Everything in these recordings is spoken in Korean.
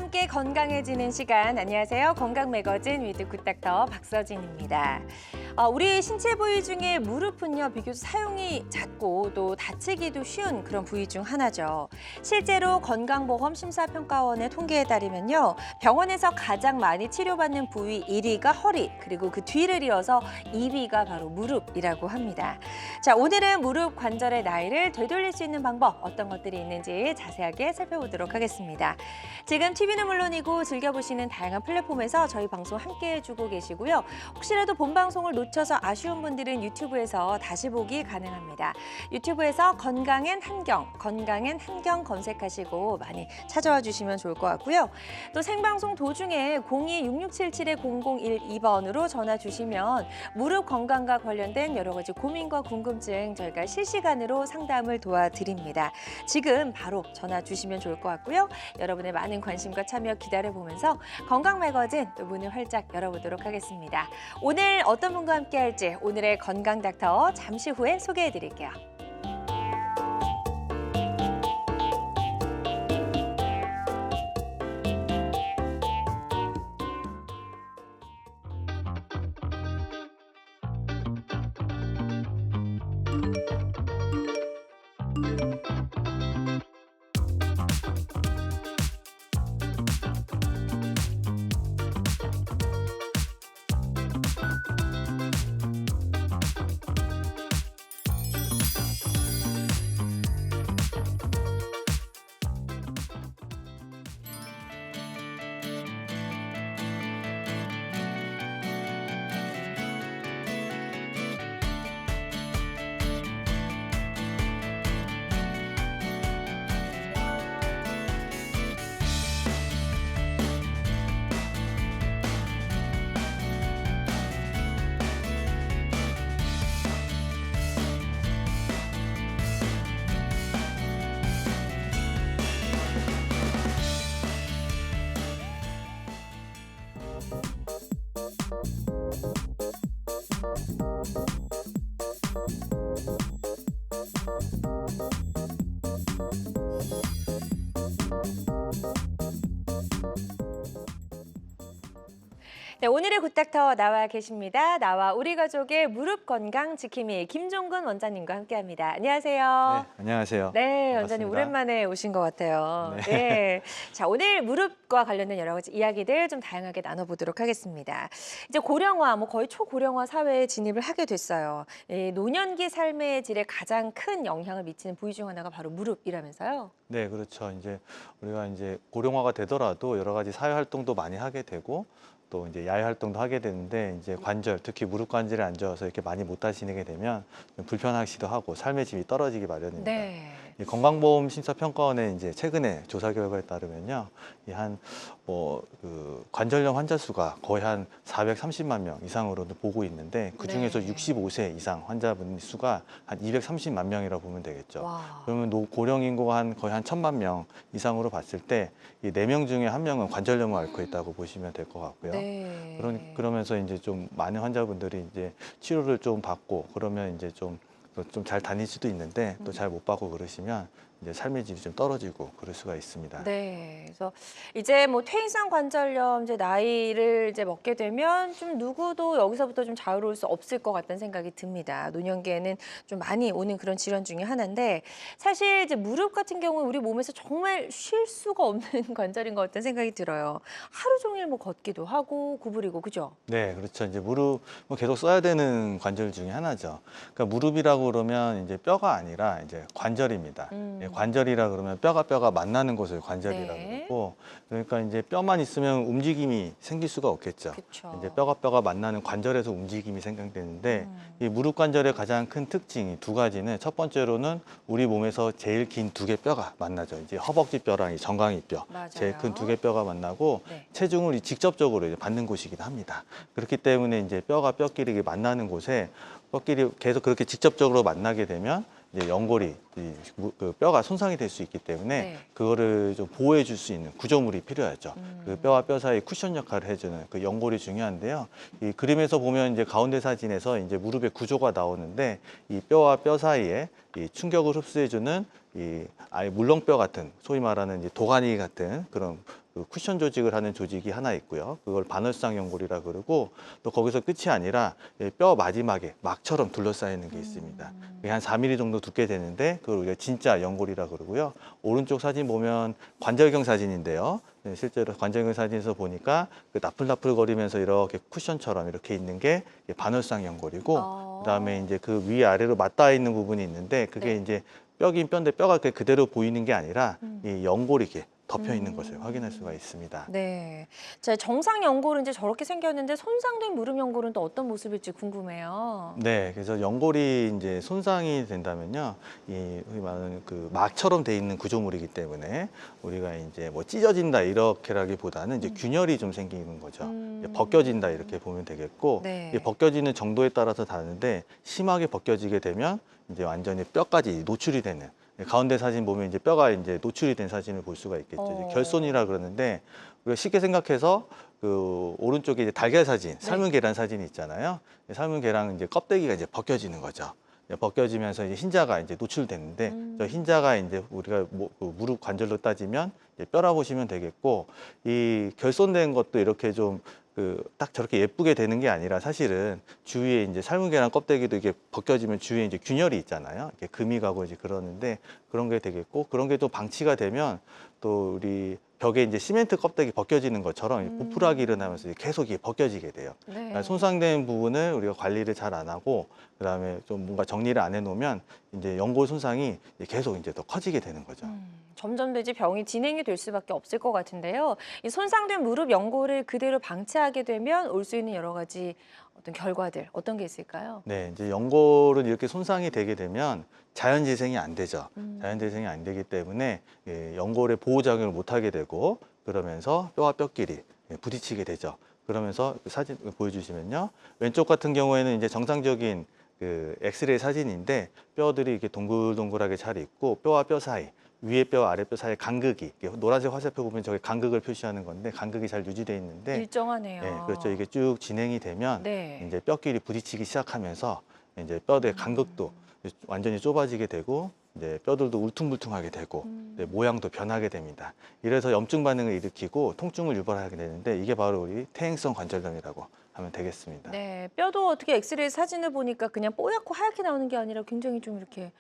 함께 건강해지는 시간. 안녕하세요. 건강 매거진 위드 굿닥터 박서진입니다. 우리 신체 부위 중에 무릎은요, 비교적 사용이 잦고 또 다치기도 쉬운 그런 부위 중 하나죠. 실제로 건강보험 심사평가원의 통계에 따르면요, 병원에서 가장 많이 치료받는 부위 1위가 허리, 그리고 그 뒤를 이어서 2위가 바로 무릎이라고 합니다. 자, 오늘은 무릎 관절의 나이를 되돌릴 수 있는 방법, 어떤 것들이 있는지 자세하게 살펴보도록 하겠습니다. 지금 TV는 물론이고 즐겨보시는 다양한 플랫폼에서 저희 방송 함께 해주고 계시고요. 혹시라도 본 방송을 놓쳐서 아쉬운 분들은 유튜브에서 다시 보기 가능합니다. 유튜브에서 건강엔 한경 검색하시고 많이 찾아와 주시면 좋을 것 같고요. 또 생방송 도중에 02-6677-0012번으로 전화 주시면 무릎 건강과 관련된 여러 가지 고민과 궁금증 저희가 실시간으로 상담을 도와드립니다. 지금 바로 전화 주시면 좋을 것 같고요. 여러분의 많은 관심과 참여 기다려보면서 건강 매거진 또 문을 활짝 열어보도록 하겠습니다. 오늘 어떤 분과 함께 할지 오늘의 건강 닥터 잠시 후에 소개해드릴게요. 네, 오늘의 굿닥터 나와 계십니다. 나와 우리 가족의 무릎 건강 지킴이 김종근 원장님과 함께합니다. 안녕하세요. 네, 안녕하세요. 네, 반갑습니다. 원장님 오랜만에 오신 것 같아요. 네. 네. 자, 오늘 무릎과 관련된 여러 가지 이야기들 좀 다양하게 나눠보도록 하겠습니다. 이제 고령화, 거의 초고령화 사회에 진입을 하게 됐어요. 노년기 삶의 질에 가장 큰 영향을 미치는 부위 중 하나가 바로 무릎이라면서요? 네, 그렇죠. 이제 우리가 이제 고령화가 되더라도 여러 가지 사회 활동도 많이 하게 되고 또 이제 야외 활동도 하게 되는데 이제 관절, 특히 무릎 관절에 안 좋아서 이렇게 많이 못 다니게 되면 좀 불편하기도 하고 삶의 질이 떨어지기 마련입니다. 네. 이 건강보험 심사평가원의 이제 최근에 조사 결과에 따르면요, 이 관절염 환자 수가 거의 한 430만 명 이상으로 보고 있는데 그 중에서 네. 65세 이상 환자분 수가 한 230만 명이라고 보면 되겠죠. 와. 그러면 고령 인구가 거의 한 1,000만 명 이상으로 봤을 때 이 4명 중에 1명은 관절염을 앓고 있다고 보시면 될 것 같고요. 네. 그러면서 이제 좀 많은 환자분들이 이제 치료를 좀 받고 그러면 이제 좀 잘 다닐 수도 있는데 또 잘 못 받고 그러시면 이제 삶의 질이 좀 떨어지고 그럴 수가 있습니다. 네, 그래서 이제 퇴행성 관절염 이제 나이를 이제 먹게 되면 좀 누구도 여기서부터 좀 자유로울 수 없을 것 같다는 생각이 듭니다. 노년기에는 좀 많이 오는 그런 질환 중에 하나인데 사실 이제 무릎 같은 경우는 우리 몸에서 정말 쉴 수가 없는 관절인 것 같다는 생각이 들어요. 하루 종일 걷기도 하고 구부리고 그죠? 네, 그렇죠. 이제 무릎 계속 써야 되는 관절 중에 하나죠. 그러니까 무릎이라고 그러면 이제 뼈가 아니라 이제 관절입니다. 관절이라 그러면 뼈가 만나는 곳을 관절이라고 네. 그러고 그러니까 이제 뼈만 있으면 움직임이 생길 수가 없겠죠. 그쵸. 이제 뼈가 만나는 관절에서 움직임이 생성되는데 이 무릎 관절의 가장 큰 특징이 두 가지는 첫 번째로는 우리 몸에서 제일 긴 두 개 뼈가 만나죠. 이제 허벅지 뼈랑 이 정강이 뼈, 맞아요. 제일 큰 두 개 뼈가 만나고 네. 체중을 직접적으로 이제 받는 곳이긴 합니다. 그렇기 때문에 이제 뼈가 뼈끼리 만나는 곳에 뼈끼리 계속 그렇게 직접적으로 만나게 되면 이제 연골이 그 뼈가 손상이 될 수 있기 때문에 네. 그거를 좀 보호해 줄 수 있는 구조물이 필요하죠. 그 뼈와 뼈 사이 쿠션 역할을 해주는 그 연골이 중요한데요. 이 그림에서 보면 이제 가운데 사진에서 이제 무릎의 구조가 나오는데 이 뼈와 뼈 사이에 이 충격을 흡수해주는 이 아예 물렁뼈 같은 소위 말하는 이제 도가니 같은 그런 그 쿠션 조직을 하는 조직이 하나 있고요. 그걸 반월상 연골이라 그러고 또 거기서 끝이 아니라 뼈 마지막에 막처럼 둘러싸이는 게 있습니다. 그게 한 4mm 정도 두께 되는데 그걸 우리가 진짜 연골이라 그러고요. 오른쪽 사진 보면 관절경 사진인데요. 실제로 관절경 사진에서 보니까 그 나풀나풀거리면서 이렇게 쿠션처럼 이렇게 있는 게 반월상 연골이고 그다음에 이제 그 위아래로 맞닿아 있는 부분이 있는데 그게 네. 이제 뼈긴 뼈인데 뼈가 그대로 보이는 게 아니라 이 연골이 이렇게 덮여 있는 것을 확인할 수가 있습니다. 네. 자, 정상 연골은 이제 저렇게 생겼는데 손상된 무릎 연골은 또 어떤 모습일지 궁금해요. 네, 그래서 연골이 이제 손상이 된다면요, 이 흔히 말하는 그 막처럼 돼 있는 구조물이기 때문에 우리가 이제 뭐 찢어진다 이렇게라기보다는 이제 균열이 좀 생기는 거죠. 이제 벗겨진다 이렇게 보면 되겠고, 네. 이게 벗겨지는 정도에 따라서 다른데 심하게 벗겨지게 되면 이제 완전히 뼈까지 노출이 되는. 가운데 사진 보면 이제 뼈가 이제 노출이 된 사진을 볼 수가 있겠죠. 이제 결손이라 그러는데 우리가 쉽게 생각해서 그 오른쪽에 이제 달걀 사진, 삶은 계란 사진이 있잖아요. 삶은 계란 이제 껍데기가 이제 벗겨지는 거죠. 벗겨지면서 이제 흰자가 이제 노출되는데 저 흰자가 이제 우리가 그 무릎 관절로 따지면 이제 뼈라 보시면 되겠고 이 결손된 것도 이렇게 좀 그 딱 저렇게 예쁘게 되는 게 아니라 사실은 주위에 이제 삶은 계란 껍데기도 이게 벗겨지면 주위에 이제 균열이 있잖아요. 이렇게 금이 가고 이제 그러는데 그런 게 되겠고 그런 게 또 방치가 되면 또 우리 벽에 이제 시멘트 껍데기 벗겨지는 것처럼 부풀하기 일어나면서 계속 이게 벗겨지게 돼요. 네. 그러니까 손상된 부분을 우리가 관리를 잘 안 하고 그다음에 좀 뭔가 정리를 안 해놓으면 이제 연골 손상이 계속 이제 더 커지게 되는 거죠. 점점 이제 병이 진행이 될 수밖에 없을 것 같은데요. 이 손상된 무릎 연골을 그대로 방치하게 되면 올 수 있는 여러 가지 어떤 결과들 어떤 게 있을까요? 네, 이제 연골은 이렇게 손상이 되게 되면 자연 재생이 안 되죠. 자연 재생이 안 되기 때문에 연골의 보호 작용을 못 하게 되고 그러면서 뼈와 뼈끼리 부딪히게 되죠. 그러면서 사진 보여주시면요, 왼쪽 같은 경우에는 이제 정상적인 그 엑스레이 사진인데 뼈들이 이렇게 동글동글하게 잘 있고 뼈와 뼈 사이 위에 뼈 아래 뼈 사이에 간극이 노란색 화살표 보면 저게 간극을 표시하는 건데 간극이 잘 유지되어 있는데 일정하네요. 네, 그렇죠. 이게 쭉 진행이 되면 네. 이제 뼈끼리 부딪히기 시작하면서 이제 뼈의 간극도 완전히 좁아지게 되고 이제 뼈들도 울퉁불퉁하게 되고 이제 모양도 변하게 됩니다. 이래서 염증 반응을 일으키고 통증을 유발하게 되는데 이게 바로 우리 퇴행성 관절염이라고 하면 되겠습니다. 네, 뼈도 어떻게 엑스레이 사진을 보니까 그냥 뽀얗고 하얗게 나오는 게 아니라 굉장히 좀 이렇게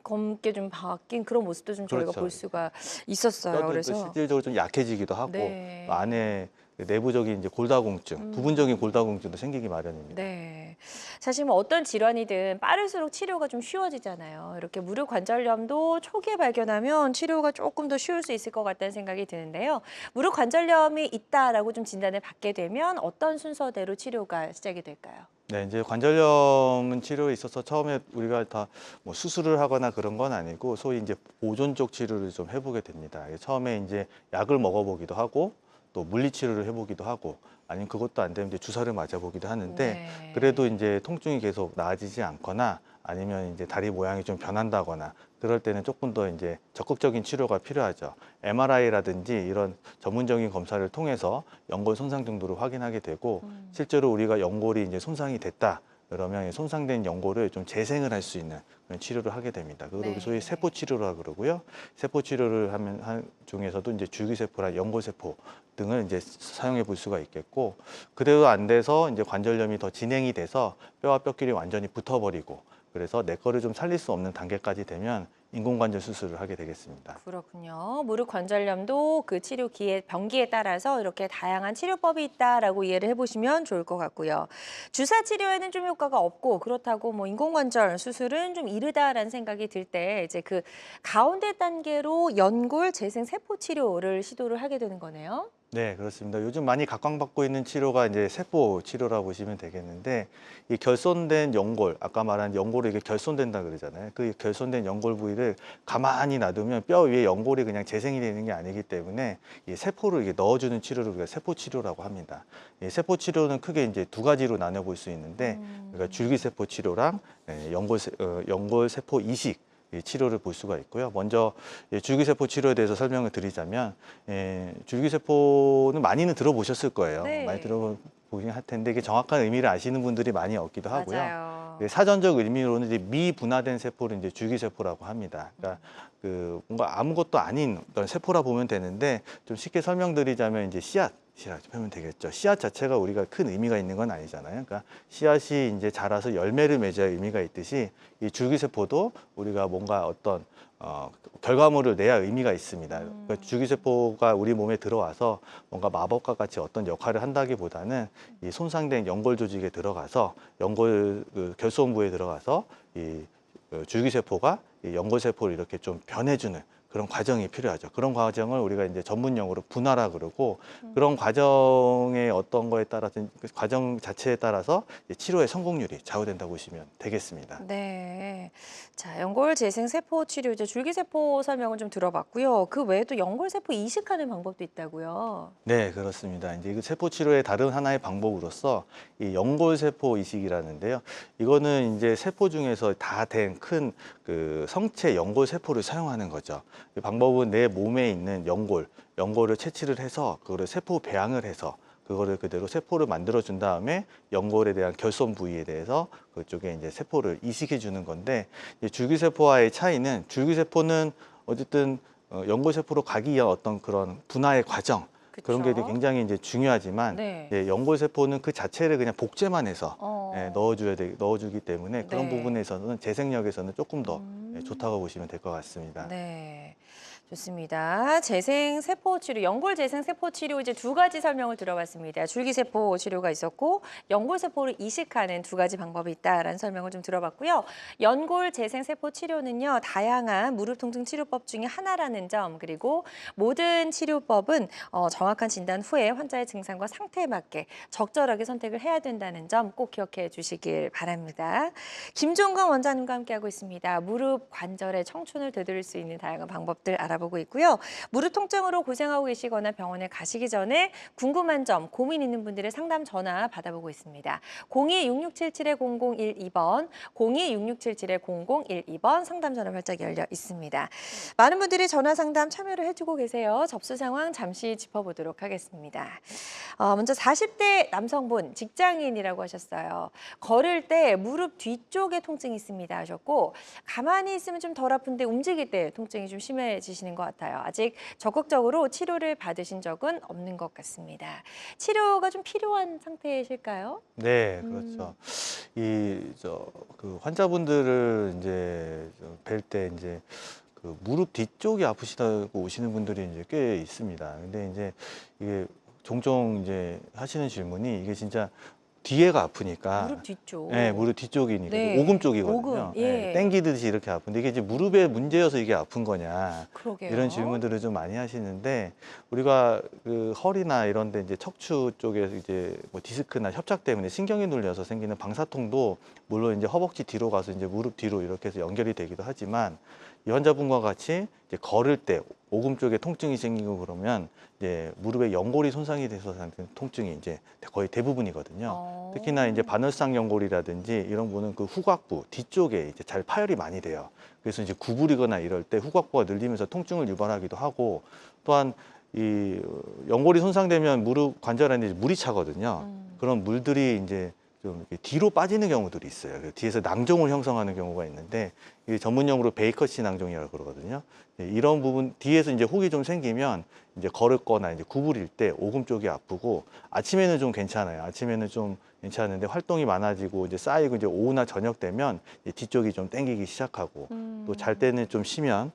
검게 좀 바뀐 그런 모습도 좀 저희가 그렇죠. 볼 수가 있었어요. 뼈도 그래서 실질적으로 좀 약해지기도 하고 네. 또 안에 내부적인 이제 골다공증, 부분적인 골다공증도 생기기 마련입니다. 네. 사실 뭐 어떤 질환이든 빠를수록 치료가 좀 쉬워지잖아요. 이렇게 무릎 관절염도 초기에 발견하면 치료가 조금 더 쉬울 수 있을 것 같다는 생각이 드는데요. 무릎 관절염이 있다라고 좀 진단을 받게 되면 어떤 순서대로 치료가 시작이 될까요? 네, 이제 관절염 치료에 있어서 처음에 우리가 다 뭐 수술을 하거나 그런 건 아니고 소위 이제 보존적 치료를 좀 해보게 됩니다. 처음에 이제 약을 먹어보기도 하고 또 물리치료를 해보기도 하고 아니면 그것도 안 되면 이제 주사를 맞아보기도 하는데 네. 그래도 이제 통증이 계속 나아지지 않거나 아니면 이제 다리 모양이 좀 변한다거나 그럴 때는 조금 더 이제 적극적인 치료가 필요하죠. MRI라든지 이런 전문적인 검사를 통해서 연골 손상 정도를 확인하게 되고 실제로 우리가 연골이 이제 손상이 됐다. 그러면 이 손상된 연골을 좀 재생을 할 수 있는 그런 치료를 하게 됩니다. 그걸 우리 소위 세포 치료라 그러고요. 세포 치료를 하면 한 중에서도 이제 줄기세포나 연골세포 등을 이제 사용해 볼 수가 있겠고 그래도 안 돼서 이제 관절염이 더 진행이 돼서 뼈와 뼈끼리 완전히 붙어버리고 그래서 내 거를 좀 살릴 수 없는 단계까지 되면 인공관절 수술을 하게 되겠습니다. 그렇군요. 무릎 관절염도 그 치료 병기에 따라서 이렇게 다양한 치료법이 있다라고 이해를 해보시면 좋을 것 같고요. 주사 치료에는 좀 효과가 없고 그렇다고 뭐 인공관절 수술은 좀 이르다라는 생각이 들 때 이제 그 가운데 단계로 연골 재생 세포 치료를 시도를 하게 되는 거네요. 네, 그렇습니다. 요즘 많이 각광받고 있는 치료가 이제 세포 치료라고 보시면 되겠는데, 이 결손된 연골, 아까 말한 연골이 이게 결손된다 그러잖아요. 그 결손된 연골 부위를 가만히 놔두면 뼈 위에 연골이 그냥 재생이 되는 게 아니기 때문에 이 세포를 이게 넣어주는 치료를 우리가 세포 치료라고 합니다. 이 세포 치료는 크게 이제 두 가지로 나눠볼 수 있는데, 그러니까 줄기세포 치료랑 연골 세포 이식 이 치료를 볼 수가 있고요. 먼저 줄기세포 치료에 대해서 설명을 드리자면, 줄기세포는 많이는 들어보셨을 거예요. 네. 많이 들어보긴 할 텐데 이게 정확한 의미를 아시는 분들이 많이 없기도 하고요. 맞아요. 사전적 의미로는 이제 미분화된 세포를 이제 줄기세포라고 합니다. 그러니까 그 뭔가 아무것도 아닌 어떤 세포라 보면 되는데, 좀 쉽게 설명드리자면 이제 씨앗이라고 하면 되겠죠. 씨앗 자체가 우리가 큰 의미가 있는 건 아니잖아요. 그러니까 씨앗이 이제 자라서 열매를 맺어야 의미가 있듯이 이 줄기세포도 우리가 뭔가 어떤 결과물을 내야 의미가 있습니다. 그러니까 줄기세포가 우리 몸에 들어와서 뭔가 마법과 같이 어떤 역할을 한다기보다는 이 손상된 연골 조직에 들어가서 연골 결손부에 들어가서 이 줄기세포가 이 연골세포를 이렇게 좀 변해주는 그런 과정이 필요하죠. 그런 과정을 우리가 이제 전문용어로 분화라 그러고, 그런 과정의 어떤 거에 따라서 그 과정 자체에 따라서 치료의 성공률이 좌우된다고 보시면 되겠습니다. 네. 자, 연골 재생 세포 치료 이제 줄기세포 설명을 좀 들어봤고요. 그 외에도 연골 세포 이식하는 방법도 있다고요. 네, 그렇습니다. 이제 그 세포 치료의 다른 하나의 방법으로서 이 연골세포 이식이라는데요. 이거는 이제 세포 중에서 다 된 큰 그 성체 연골세포를 사용하는 거죠. 이 방법은 내 몸에 있는 연골을 채취를 해서 그거를 세포 배양을 해서 그거를 그대로 세포를 만들어 준 다음에 연골에 대한 결손 부위에 대해서 그쪽에 이제 세포를 이식해 주는 건데, 이 줄기세포와의 차이는, 줄기세포는 어쨌든 연골세포로 가기 위한 어떤 그런 분화의 과정, 그런 게 그쵸? 굉장히 이제 중요하지만, 네. 연골세포는 그 자체를 그냥 복제만 해서 어. 넣어주기 때문에 그런 네. 부분에서는 재생력에서는 조금 더 음. 좋다고 보시면 될 것 같습니다. 네. 좋습니다. 재생 세포 치료, 연골 재생 세포 치료 이제 두 가지 설명을 들어봤습니다. 줄기세포 치료가 있었고 연골 세포를 이식하는 두 가지 방법이 있다라는 설명을 좀 들어봤고요. 연골 재생 세포 치료는요, 다양한 무릎 통증 치료법 중에 하나라는 점, 그리고 모든 치료법은 정확한 진단 후에 환자의 증상과 상태에 맞게 적절하게 선택을 해야 된다는 점 꼭 기억해 주시길 바랍니다. 김종건 원장님과 함께하고 있습니다. 무릎 관절의 청춘을 되돌릴 수 있는 다양한 방법들 알아보고 있고요. 무릎 통증으로 고생하고 계시거나 병원에 가시기 전에 궁금한 점, 고민 있는 분들의 상담 전화 받아보고 있습니다. 02-6677-0012번, 02-6677-0012번 상담 전화 활짝 열려 있습니다. 많은 분들이 전화 상담 참여를 해주고 계세요. 접수 상황 잠시 짚어보도록 하겠습니다. 먼저 40대 남성분, 직장인이라고 하셨어요. 걸을 때 무릎 뒤쪽에 통증이 있습니다 하셨고, 가만히 있으면 좀 덜 아픈데 움직일 때 통증이 좀 심해지시는 것 같아요. 아직 적극적으로 치료를 받으신 적은 없는 것 같습니다. 치료가 좀 필요한 상태이실까요? 네, 그렇죠. 그 환자분들을 이제 뵐 때 이제 그 무릎 뒤쪽이 아프시다고 오시는 분들이 이제 꽤 있습니다. 근데 이제 이게 종종 이제 하시는 질문이, 이게 진짜 뒤에가 아프니까, 무릎 뒤쪽. 네, 무릎 뒤쪽이니까 네. 오금 쪽이거든요. 오금, 네, 예. 땡기듯이 이렇게 아픈데 이게 이제 무릎의 문제여서 이게 아픈 거냐, 그러게요. 이런 질문들을 좀 많이 하시는데, 우리가 그 허리나 이런 데 이제 척추 쪽에 이제 뭐 디스크나 협착 때문에 신경이 눌려서 생기는 방사통도 물론 이제 허벅지 뒤로 가서 이제 무릎 뒤로 이렇게 해서 연결이 되기도 하지만, 이 환자분과 같이 이제 걸을 때 오금 쪽에 통증이 생기고 그러면 이제 무릎에 연골이 손상이 돼서 생기는 통증이 이제 거의 대부분이거든요. 특히나 이제 반월상 연골이라든지 이런 거는 그 후곽부 뒤쪽에 이제 잘 파열이 많이 돼요. 그래서 이제 구부리거나 이럴 때 후곽부가 늘리면서 통증을 유발하기도 하고, 또한 이 연골이 손상되면 무릎 관절 안에 물이 차거든요. 그런 물들이 이제 좀 이렇게 뒤로 빠지는 경우들이 있어요. 뒤에서 낭종을 형성하는 경우가 있는데, 이게 전문용어로 베이커시 낭종이라고 그러거든요. 이런 부분 뒤에서 이제 혹이 좀 생기면 이제 걸었거나 이제 구부릴 때 오금 쪽이 아프고, 아침에는 좀 괜찮아요. 아침에는 좀 괜찮은데 활동이 많아지고 이제 쌓이고 이제 오후나 저녁 되면 뒤쪽이 좀 땡기기 시작하고, 또 잘 때는 좀 쉬면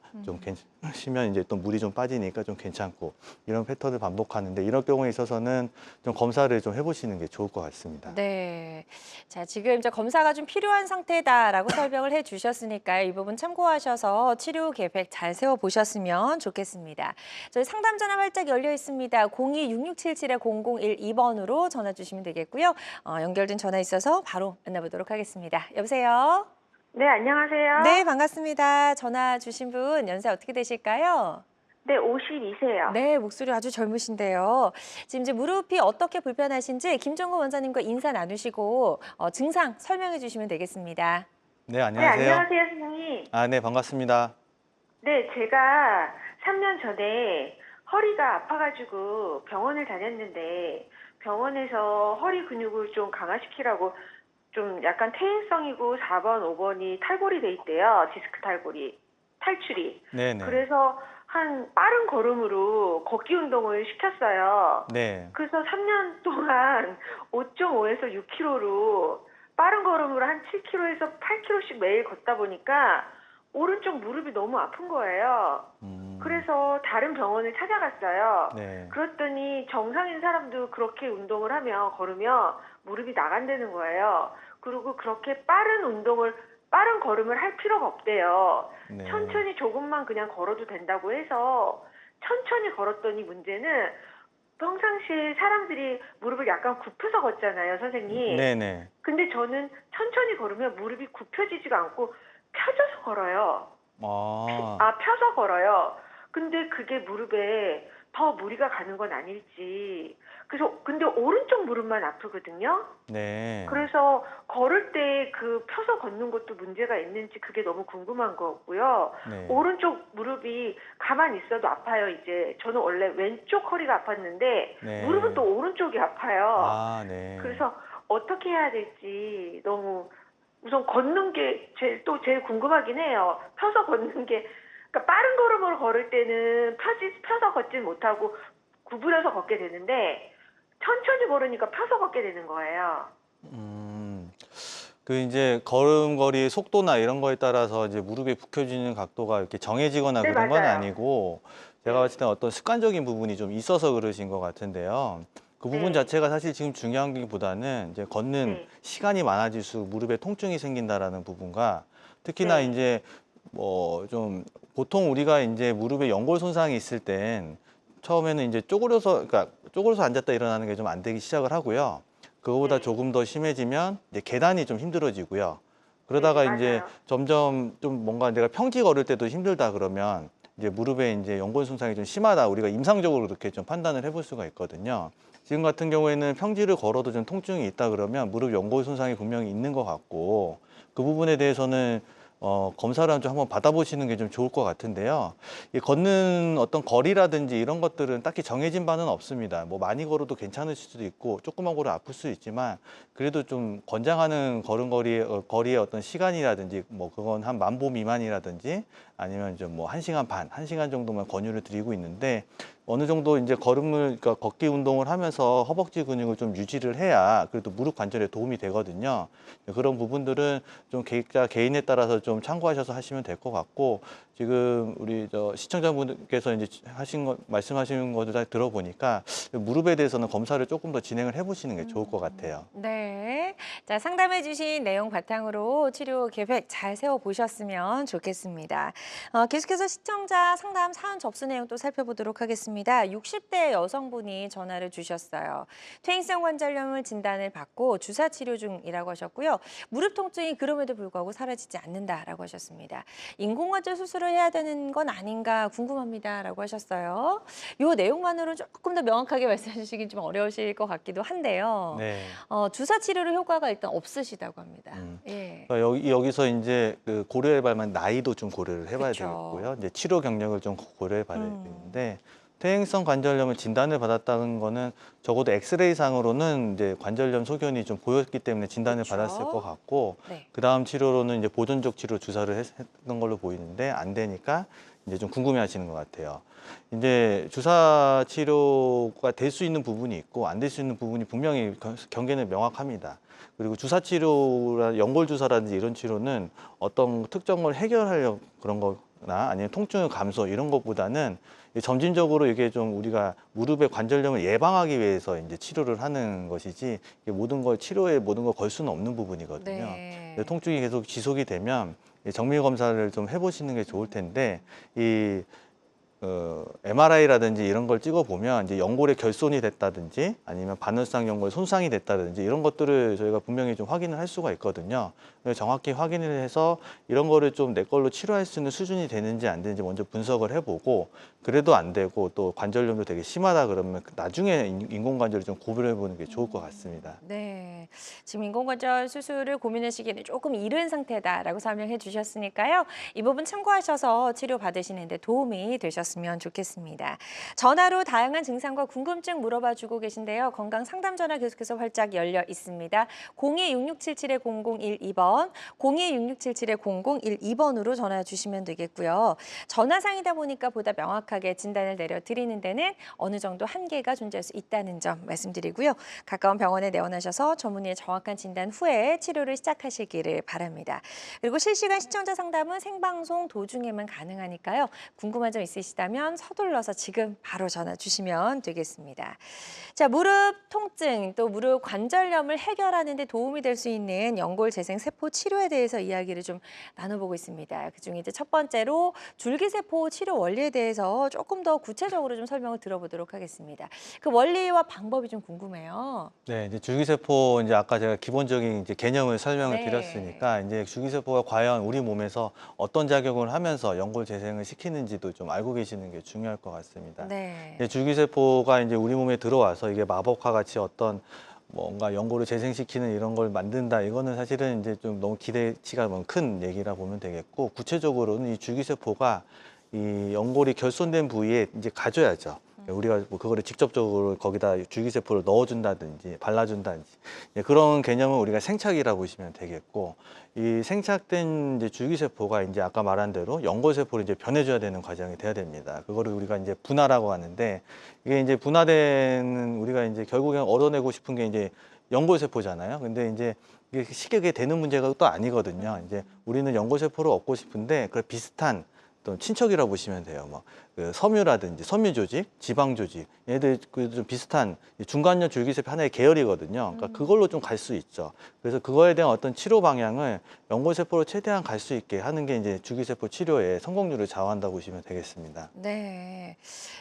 쉬면 이제 또 물이 좀 빠지니까 좀 괜찮고 이런 패턴을 반복하는데 이런 경우에 있어서는 좀 검사를 좀 해보시는 게 좋을 것 같습니다. 네. 자, 지금 이제 검사가 좀 필요한 상태다라고 설명을 해 주셨으니까요. 이 부분 참고하셔서 치료 계획 잘 세워 보셨으면 좋겠습니다. 저희 상담 전화 활짝 열려 있습니다. 02-6677-0012번으로 전화 주시면 되겠고요. 연결된 전화 있어서 바로 만나보도록 하겠습니다. 여보세요? 네, 안녕하세요. 네, 반갑습니다. 전화 주신 분 연세 어떻게 되실까요? 네, 52세요. 네, 목소리 아주 젊으신데요. 지금 이제 무릎이 어떻게 불편하신지 김종구 원장님과 인사 나누시고 증상 설명해 주시면 되겠습니다. 네, 네, 안녕하세요. 안녕하세요, 선생님. 아, 네, 반갑습니다. 네, 제가 3년 전에 허리가 아파가지고 병원을 다녔는데 병원에서 허리 근육을 좀 강화시키라고 좀 약간 퇴행성이고 4번, 5번이 탈골이 돼 있대요. 디스크 탈출이. 네, 네. 그래서 한 빠른 걸음으로 걷기 운동을 시켰어요. 네. 그래서 3년 동안 5.5에서 6km로 빠른 걸음으로 한 7km에서 8km씩 매일 걷다 보니까 오른쪽 무릎이 너무 아픈 거예요. 그래서 다른 병원을 찾아갔어요. 네. 그랬더니 정상인 사람도 그렇게 운동을 하면 걸으면 무릎이 나간다는 거예요. 그리고 그렇게 빠른 걸음을 할 필요가 없대요. 네. 천천히 조금만 그냥 걸어도 된다고 해서 천천히 걸었더니 문제는 평상시에 사람들이 무릎을 약간 굽혀서 걷잖아요, 선생님. 네네. 근데 저는 천천히 걸으면 무릎이 굽혀지지가 않고 펴져서 걸어요. 펴서 걸어요. 근데 그게 무릎에 더 무리가 가는 건 아닐지. 근데 오른쪽 무릎만 아프거든요. 네. 그래서 걸을 때 그 펴서 걷는 것도 문제가 있는지 그게 너무 궁금한 거고요. 네. 오른쪽 무릎이 가만히 있어도 아파요, 이제. 저는 원래 왼쪽 허리가 아팠는데 네. 무릎은 또 오른쪽이 아파요. 아, 네. 그래서 어떻게 해야 될지 너무 우선 걷는 게 제일 궁금하긴 해요. 펴서 걷는 게. 그러니까 빠른 걸음으로 걸을 때는 펴서 걷진 못하고 구부려서 걷게 되는데 천천히 걸으니까 펴서 걷게 되는 거예요. 그 이제 걸음걸이의 속도나 이런 거에 따라서 이제 무릎이 굽혀지는 각도가 이렇게 정해지거나 네, 그런 건 맞아요. 아니고 제가 봤을 때 어떤 습관적인 부분이 좀 있어서 그러신 것 같은데요. 그 부분 네. 자체가 사실 지금 중요한 게보다는 이제 걷는 네. 시간이 많아질수록 무릎에 통증이 생긴다라는 부분과 특히나 네. 이제 뭐 좀 보통 우리가 이제 무릎에 연골 손상이 있을 땐 처음에는 이제 쪼그려서 앉았다 일어나는 게 좀 안 되기 시작을 하고요. 그거보다 네. 조금 더 심해지면 이제 계단이 좀 힘들어지고요. 그러다가 네, 이제 맞아요. 점점 좀 뭔가 내가 평지 걸을 때도 힘들다 그러면 이제 무릎에 이제 연골 손상이 좀 심하다 우리가 임상적으로 그렇게 좀 판단을 해볼 수가 있거든요. 지금 같은 경우에는 평지를 걸어도 좀 통증이 있다 그러면 무릎 연골 손상이 분명히 있는 것 같고 그 부분에 대해서는 검사를 좀 한번 받아보시는 게 좀 좋을 것 같은데요. 이 걷는 어떤 거리라든지 이런 것들은 딱히 정해진 바는 없습니다. 뭐 많이 걸어도 괜찮으실 수도 있고 조금만 걸어 아플 수 있지만 그래도 좀 권장하는 거리의 어떤 시간이라든지 뭐 그건 한 10,000보 미만이라든지 아니면 좀 뭐 1시간 반, 1시간 정도만 권유를 드리고 있는데 어느 정도 이제 그러니까 걷기 운동을 하면서 허벅지 근육을 좀 유지를 해야 그래도 무릎 관절에 도움이 되거든요. 그런 부분들은 좀 개인자 개인에 따라서 좀 참고하셔서 하시면 될 것 같고 지금 우리 시청자분께서 이제 말씀하시는 것도 다 들어보니까 무릎에 대해서는 검사를 조금 더 진행을 해보시는 게 좋을 것 같아요. 네. 자, 상담해 주신 내용 바탕으로 치료 계획 잘 세워보셨으면 좋겠습니다. 계속해서 시청자 상담 사연 접수 내용 또 살펴보도록 하겠습니다. 60대 여성분이 전화를 주셨어요. 퇴행성 관절염을 진단을 받고 주사 치료 중이라고 하셨고요. 무릎 통증이 그럼에도 불구하고 사라지지 않는다라고 하셨습니다. 인공관절 수술을 해야 되는 건 아닌가 궁금합니다라고 하셨어요. 이 내용만으로 조금 더 명확하게 말씀해 주시긴 좀 어려우실 것 같기도 한데요. 네. 주사 치료로 효과가 일단 없으시다고 합니다. 예. 그러니까 여기서 이제 그 고려해볼 만한 나이도 좀 고려를 해봐야 그쵸. 되겠고요. 이제 치료 경력을 좀 고려해봐야 되는데 퇴행성 관절염을 진단을 받았다는 거는 적어도 엑스레이 상으로는 이제 관절염 소견이 좀 보였기 때문에 진단을 그쵸. 받았을 것 같고, 네. 그 다음 치료로는 이제 보존적 치료 주사를 했던 걸로 보이는데 안 되니까 이제 좀 궁금해하시는 것 같아요. 이제 주사 치료가 될 수 있는 부분이 있고 안 될 수 있는 부분이 분명히 경계는 명확합니다. 그리고 주사 치료라 연골 주사라든지 이런 치료는 어떤 특정 걸 해결하려고 그런 거나 아니면 통증을 감소 이런 것보다는 점진적으로 이게 좀 우리가 무릎의 관절염을 예방하기 위해서 이제 치료를 하는 것이지 이게 모든 걸 치료에 모든 걸 걸 수는 없는 부분이거든요. 네. 통증이 계속 지속이 되면 정밀 검사를 좀 해보시는 게 좋을 텐데 이 MRI라든지 이런 걸 찍어보면 이제 연골의 결손이 됐다든지 아니면 바늘상 연골 손상이 됐다든지 이런 것들을 저희가 분명히 좀 확인을 할 수가 있거든요. 그래서 정확히 확인을 해서 이런 거를 좀 내 걸로 치료할 수 있는 수준이 되는지 안 되는지 먼저 분석을 해보고 그래도 안 되고 또 관절염도 되게 심하다 그러면 나중에 인공관절을 좀 고려해 보는 게 좋을 것 같습니다. 네. 지금 인공관절 수술을 고민하시기에는 조금 이른 상태다라고 설명해 주셨으니까요. 이 부분 참고하셔서 치료 받으시는데 도움이 되셨으면 좋겠습니다. 전화로 다양한 증상과 궁금증 물어봐 주고 계신데요. 건강 상담 전화 계속해서 활짝 열려 있습니다. 02-6677-0012번, 02-6677-0012번으로 전화 주시면 되겠고요. 전화상이다 보니까 보다 명확하게 진단을 내려드리는 데는 어느 정도 한계가 존재할 수 있다는 점 말씀드리고요. 가까운 병원에 내원하셔서 전문의의 정확한 진단 후에 치료를 시작하시기를 바랍니다. 그리고 실시간 시청자 상담은 생방송 도중에만 가능하니까요. 궁금한 점 있으시다면 서둘러서 지금 바로 전화 주시면 되겠습니다. 자, 무릎 통증 또 무릎 관절염을 해결하는 데 도움이 될 수 있는 연골 재생 세포 치료에 대해서 이야기를 좀 나눠보고 있습니다. 그중에 이제 첫 번째로 줄기세포 치료 원리에 대해서 조금 더 구체적으로 좀 설명을 들어보도록 하겠습니다. 그 원리와 방법이 좀 궁금해요. 네, 이제 줄기세포 이제 아까 제가 기본적인 이제 개념을 설명을 네. 드렸으니까 이제 줄기세포가 과연 우리 몸에서 어떤 작용을 하면서 연골 재생을 시키는지도 좀 알고 계시는 게 중요할 것 같습니다. 네. 이제 줄기세포가 이제 우리 몸에 들어와서 이게 마법과 같이 어떤 뭔가 연골을 재생시키는 이런 걸 만든다. 이거는 사실은 이제 좀 너무 기대치가 너무 큰 얘기라 보면 되겠고 구체적으로는 이 줄기세포가 이 연골이 결손된 부위에 이제 가져야죠. 우리가 뭐 그거를 직접적으로 거기다 줄기세포를 넣어준다든지 발라준다든지 그런 개념은 우리가 생착이라고 보시면 되겠고 이 생착된 이제 줄기세포가 이제 아까 말한 대로 연골세포로 이제 변해줘야 되는 과정이 돼야 됩니다. 그거를 우리가 이제 분화라고 하는데 이게 이제 분화되는 우리가 이제 결국엔 얻어내고 싶은 게 이제 연골세포잖아요. 근데 이제 이게 쉽게 되는 문제가 또 아니거든요. 이제 우리는 연골세포를 얻고 싶은데 그 비슷한 또 친척이라고 보시면 돼요. 뭐 그 섬유라든지 섬유 조직, 지방 조직, 얘들 그 좀 비슷한 중간년 줄기세포 하나의 계열이거든요. 그러니까 그걸로 좀 갈 수 있죠. 그래서 그거에 대한 어떤 치료 방향을 연골세포로 최대한 갈 수 있게 하는 게 이제 줄기세포 치료의 성공률을 좌우한다고 보시면 되겠습니다. 네.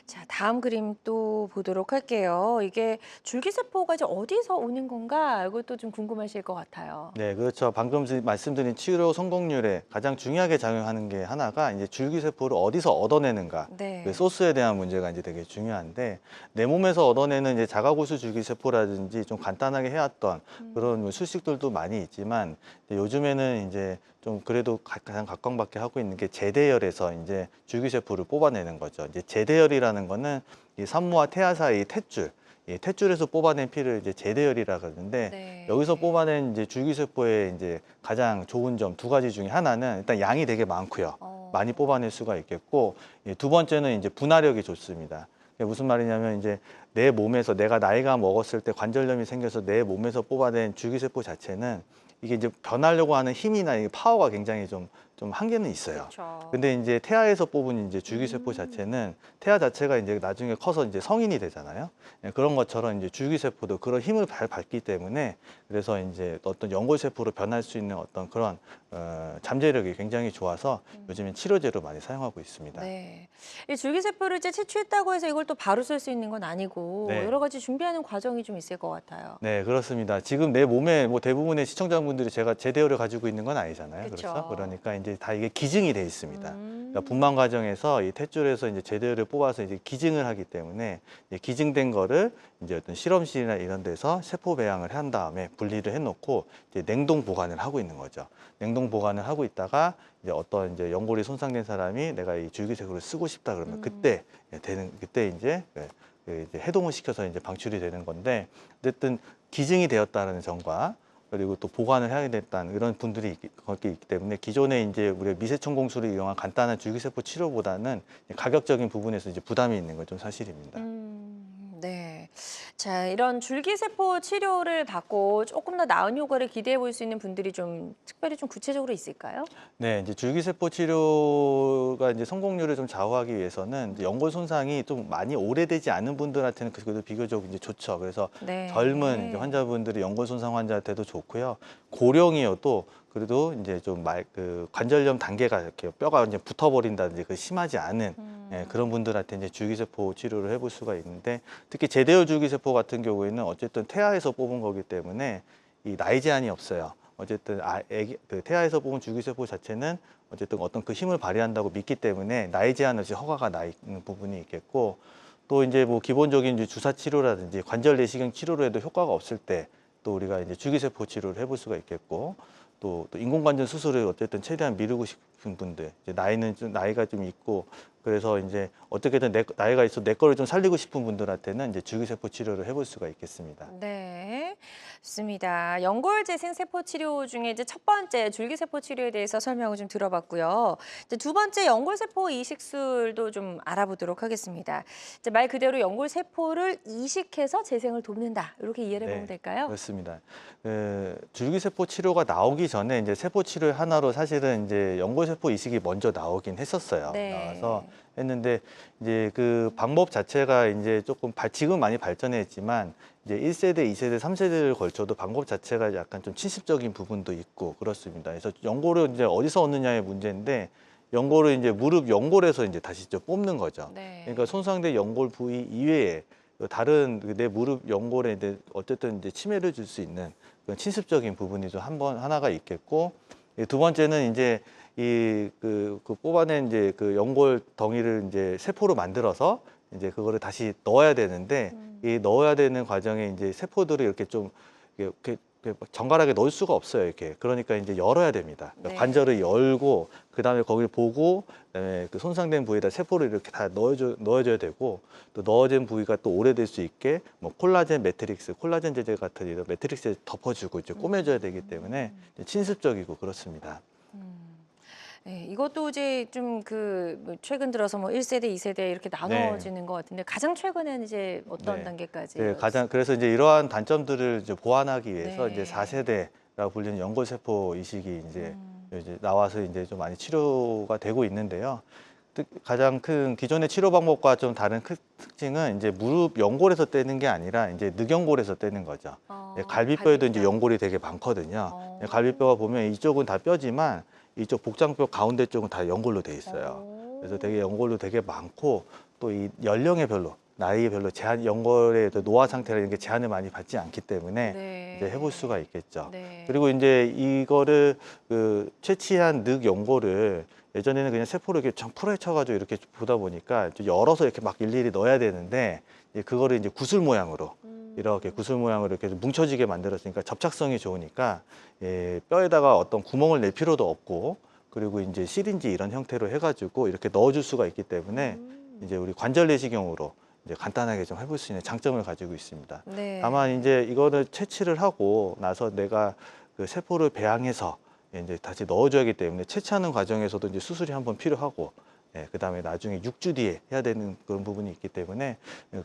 자, 다음 그림 또 보도록 할게요. 이게 줄기세포가 이제 어디서 오는 건가? 이것도 좀 궁금하실 것 같아요. 네, 그렇죠. 방금 말씀드린 치료 성공률에 가장 중요하게 작용하는 게 하나가 이제 줄기세포를 어디서 얻어내는가. 네. 그 소스에 대한 문제가 이제 되게 중요한데 내 몸에서 얻어내는 이제 자가구수 줄기세포라든지 좀 간단하게 해왔던 그런 뭐 수식들도 많이 있지만 요즘에는 이제 좀 그래도 가장 각광받게 하고 있는 게 제대열에서 이제 줄기세포를 뽑아내는 거죠. 이제 제대열이라는 거는 이 산모와 태아 사이 탯줄, 이 탯줄에서 뽑아낸 피를 이제 제대열이라 그러는데 네. 여기서 뽑아낸 이제 줄기세포의 이제 가장 좋은 점 두 가지 중에 하나는 일단 양이 되게 많고요. 많이 뽑아낼 수가 있겠고 두 번째는 이제 분화력이 좋습니다. 그게 무슨 말이냐면 이제 내 몸에서 내가 나이가 먹었을 때 관절염이 생겨서 내 몸에서 뽑아낸 줄기세포 자체는 이게 이제 변하려고 하는 힘이나 이 파워가 굉장히 좀 한계는 있어요. 그렇죠. 근데 이제 태아에서 뽑은 이제 줄기세포 자체는 태아 자체가 이제 나중에 커서 이제 성인이 되잖아요. 그런 것처럼 이제 줄기세포도 그런 힘을 받기 때문에 그래서 이제 어떤 연골세포로 변할 수 있는 어떤 그런 잠재력이 굉장히 좋아서 요즘엔 치료제로 많이 사용하고 있습니다. 네. 이 줄기세포를 이제 채취했다고 해서 이걸 또 바로 쓸 수 있는 건 아니고 네. 여러 가지 준비하는 과정이 좀 있을 것 같아요. 네, 그렇습니다. 지금 내 몸에 뭐 대부분의 시청자분들이 제가 제대열을 가지고 있는 건 아니잖아요. 그쵸. 그렇죠? 그러니까 이제 다 이게 기증이 돼 있습니다. 그러니까 분만 과정에서 이 탯줄에서 이제 제대로 뽑아서 이제 기증을 하기 때문에 이제 기증된 거를 이제 어떤 실험실이나 이런 데서 세포 배양을 한 다음에 분리를 해놓고 이제 냉동 보관을 하고 있는 거죠. 냉동 보관을 하고 있다가 이제 어떤 이제 연골이 손상된 사람이 내가 이 줄기세포를 쓰고 싶다 그러면 그때 이제 이제 해동을 시켜서 이제 방출이 되는 건데 어쨌든 기증이 되었다는 점과 그리고 또 보관을 해야 됐다는 이런 분들이 거기 있기 때문에 기존에 이제 우리가 미세청 공수를 이용한 간단한 줄기세포 치료보다는 가격적인 부분에서 이제 부담이 있는 건 좀 사실입니다. 네. 자, 이런 줄기세포 치료를 받고 조금 더 나은 효과를 기대해 볼 수 있는 분들이 좀 특별히 좀 구체적으로 있을까요? 네, 이제 줄기세포 치료가 이제 성공률을 좀 좌우하기 위해서는 이제 연골 손상이 좀 많이 오래되지 않은 분들한테는 그래도 비교적 이제 좋죠. 그래서 네. 젊은 이제 환자분들이 연골 손상 환자한테도 좋고요. 고령이어도 그래도 이제 좀 관절염 단계가 이렇게 뼈가 이제 붙어버린다든지 그 심하지 않은 그런 분들한테 이제 줄기세포 치료를 해볼 수가 있는데 특히 제대어 줄기세포 같은 경우에는 어쨌든 태아에서 뽑은 거기 때문에 이 나이 제한이 없어요. 어쨌든 태아에서 뽑은 줄기세포 자체는 어쨌든 어떤 그 힘을 발휘한다고 믿기 때문에 나이 제한 없이 허가가 나 있는 부분이 있겠고 또 이제 뭐 기본적인 이제 주사 치료라든지 관절 내시경 치료로 해도 효과가 없을 때 또 우리가 이제 줄기세포 치료를 해볼 수가 있겠고 또 인공관절 수술을 어쨌든 최대한 미루고 싶은 분들 이제 나이가 좀 있고 그래서 이제 어떻게든 나이가 있어 내 거를 좀 살리고 싶은 분들한테는 이제 줄기세포 치료를 해볼 수가 있겠습니다. 네, 좋습니다. 연골 재생 세포 치료 중에 이제 첫 번째 줄기세포 치료에 대해서 설명을 좀 들어봤고요. 이제 두 번째 연골 세포 이식술도 좀 알아보도록 하겠습니다. 이제 말 그대로 연골 세포를 이식해서 재생을 돕는다. 이렇게 이해를 해보면 될까요? 그렇습니다. 줄기세포 치료가 나오기 전에 이제 세포 치료 하나로 사실은 이제 연골세포 이식이 먼저 나오긴 했었어요. 네. 나와서 했는데 이제 그 방법 자체가 이제 조금 지금 많이 발전했지만 이제 1세대, 2세대, 3세대를 걸쳐도 방법 자체가 약간 좀 침습적인 부분도 있고 그렇습니다. 그래서 연골을 이제 어디서 얻느냐의 문제인데 연골을 이제 무릎 연골에서 이제 다시 뽑는 거죠. 네. 그러니까 손상된 연골 부위 이외에 다른 내 무릎 연골에 이제 어쨌든 이제 침해를 줄 수 있는 그런 침습적인 부분이 좀 하나가 있겠고 두 번째는 이제 그 뽑아낸 이제 그 연골 덩이를 이제 세포로 만들어서 이제 그거를 다시 넣어야 되는데 이 넣어야 되는 과정에 이제 세포들을 이렇게 좀 이렇게 정갈하게 넣을 수가 없어요. 이렇게 그러니까 이제 열어야 됩니다. 네. 관절을 열고 그 다음에 거기를 보고 그다음에 그 손상된 부위에다 세포를 이렇게 다 넣어줘야 되고 또 넣어진 부위가 또 오래될 수 있게 뭐 콜라겐 매트릭스, 콜라겐 재질 같은 이런 매트릭스에 덮어주고 이제 꾸며줘야 되기 때문에 이제 침습적이고 그렇습니다. 네, 이것도 이제 좀 최근 들어서 뭐 1세대, 2세대 이렇게 나눠지는 것 같은데 가장 최근에는 이제 어떤 네. 단계까지? 네, 그래서 이제 이러한 단점들을 이제 보완하기 위해서 네. 이제 4세대라고 불리는 연골세포 이식이 이제 나와서 이제 좀 많이 치료가 되고 있는데요. 가장 큰 기존의 치료 방법과 좀 다른 특징은 이제 무릎 연골에서 떼는 게 아니라 이제 늑연골에서 떼는 거죠. 갈비뼈에도 이제 연골이 되게 많거든요. 갈비뼈가 보면 이쪽은 다 뼈지만 이쪽 복장뼈 가운데 쪽은 다 연골로 돼 있어요. 그래서 되게 연골도 되게 많고 또 이 연령에 별로 나이에 별로 연골의 노화 상태라는 게 제한을 많이 받지 않기 때문에 네. 이제 해볼 수가 있겠죠. 네. 그리고 이제 이거를 채취한 늑 연골을 예전에는 그냥 세포를 이렇게 쫙 풀어헤쳐가지고 이렇게 보다 보니까 열어서 이렇게 막 일일이 넣어야 되는데 그거를 이제 구슬 모양으로 이렇게 구슬 모양으로 이렇게 뭉쳐지게 만들었으니까 접착성이 좋으니까 뼈에다가 어떤 구멍을 낼 필요도 없고 그리고 이제 시린지 이런 형태로 해가지고 이렇게 넣어줄 수가 있기 때문에 이제 우리 관절 내시경으로 이제 간단하게 좀 해볼 수 있는 장점을 가지고 있습니다. 네. 다만 이제 이거를 채취를 하고 나서 내가 그 세포를 배양해서 이제 다시 넣어줘야 하기 때문에 채취하는 과정에서도 이제 수술이 한번 필요하고 그다음에 나중에 6주 뒤에 해야 되는 그런 부분이 있기 때문에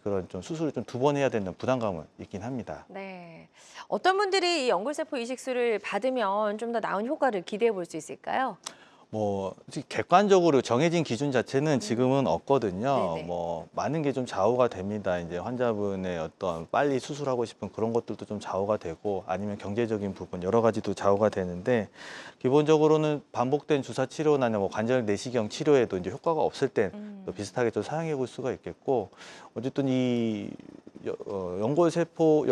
그런 좀 수술을 좀 2번 해야 되는 부담감은 있긴 합니다. 네. 어떤 분들이 이 연골세포 이식술을 받으면 좀 더 나은 효과를 기대해 볼 수 있을까요? 뭐 객관적으로 정해진 기준 자체는 지금은 없거든요. 네네. 뭐 많은 게 좀 좌우가 됩니다. 이제 환자분의 어떤 빨리 수술하고 싶은 그런 것들도 좀 좌우가 되고 아니면 경제적인 부분 여러 가지도 좌우가 되는데 기본적으로는 반복된 주사 치료나 뭐 관절 내시경 치료에도 이제 효과가 없을 땐 또 비슷하게 좀 사용해 볼 수가 있겠고 어쨌든 이 연골세포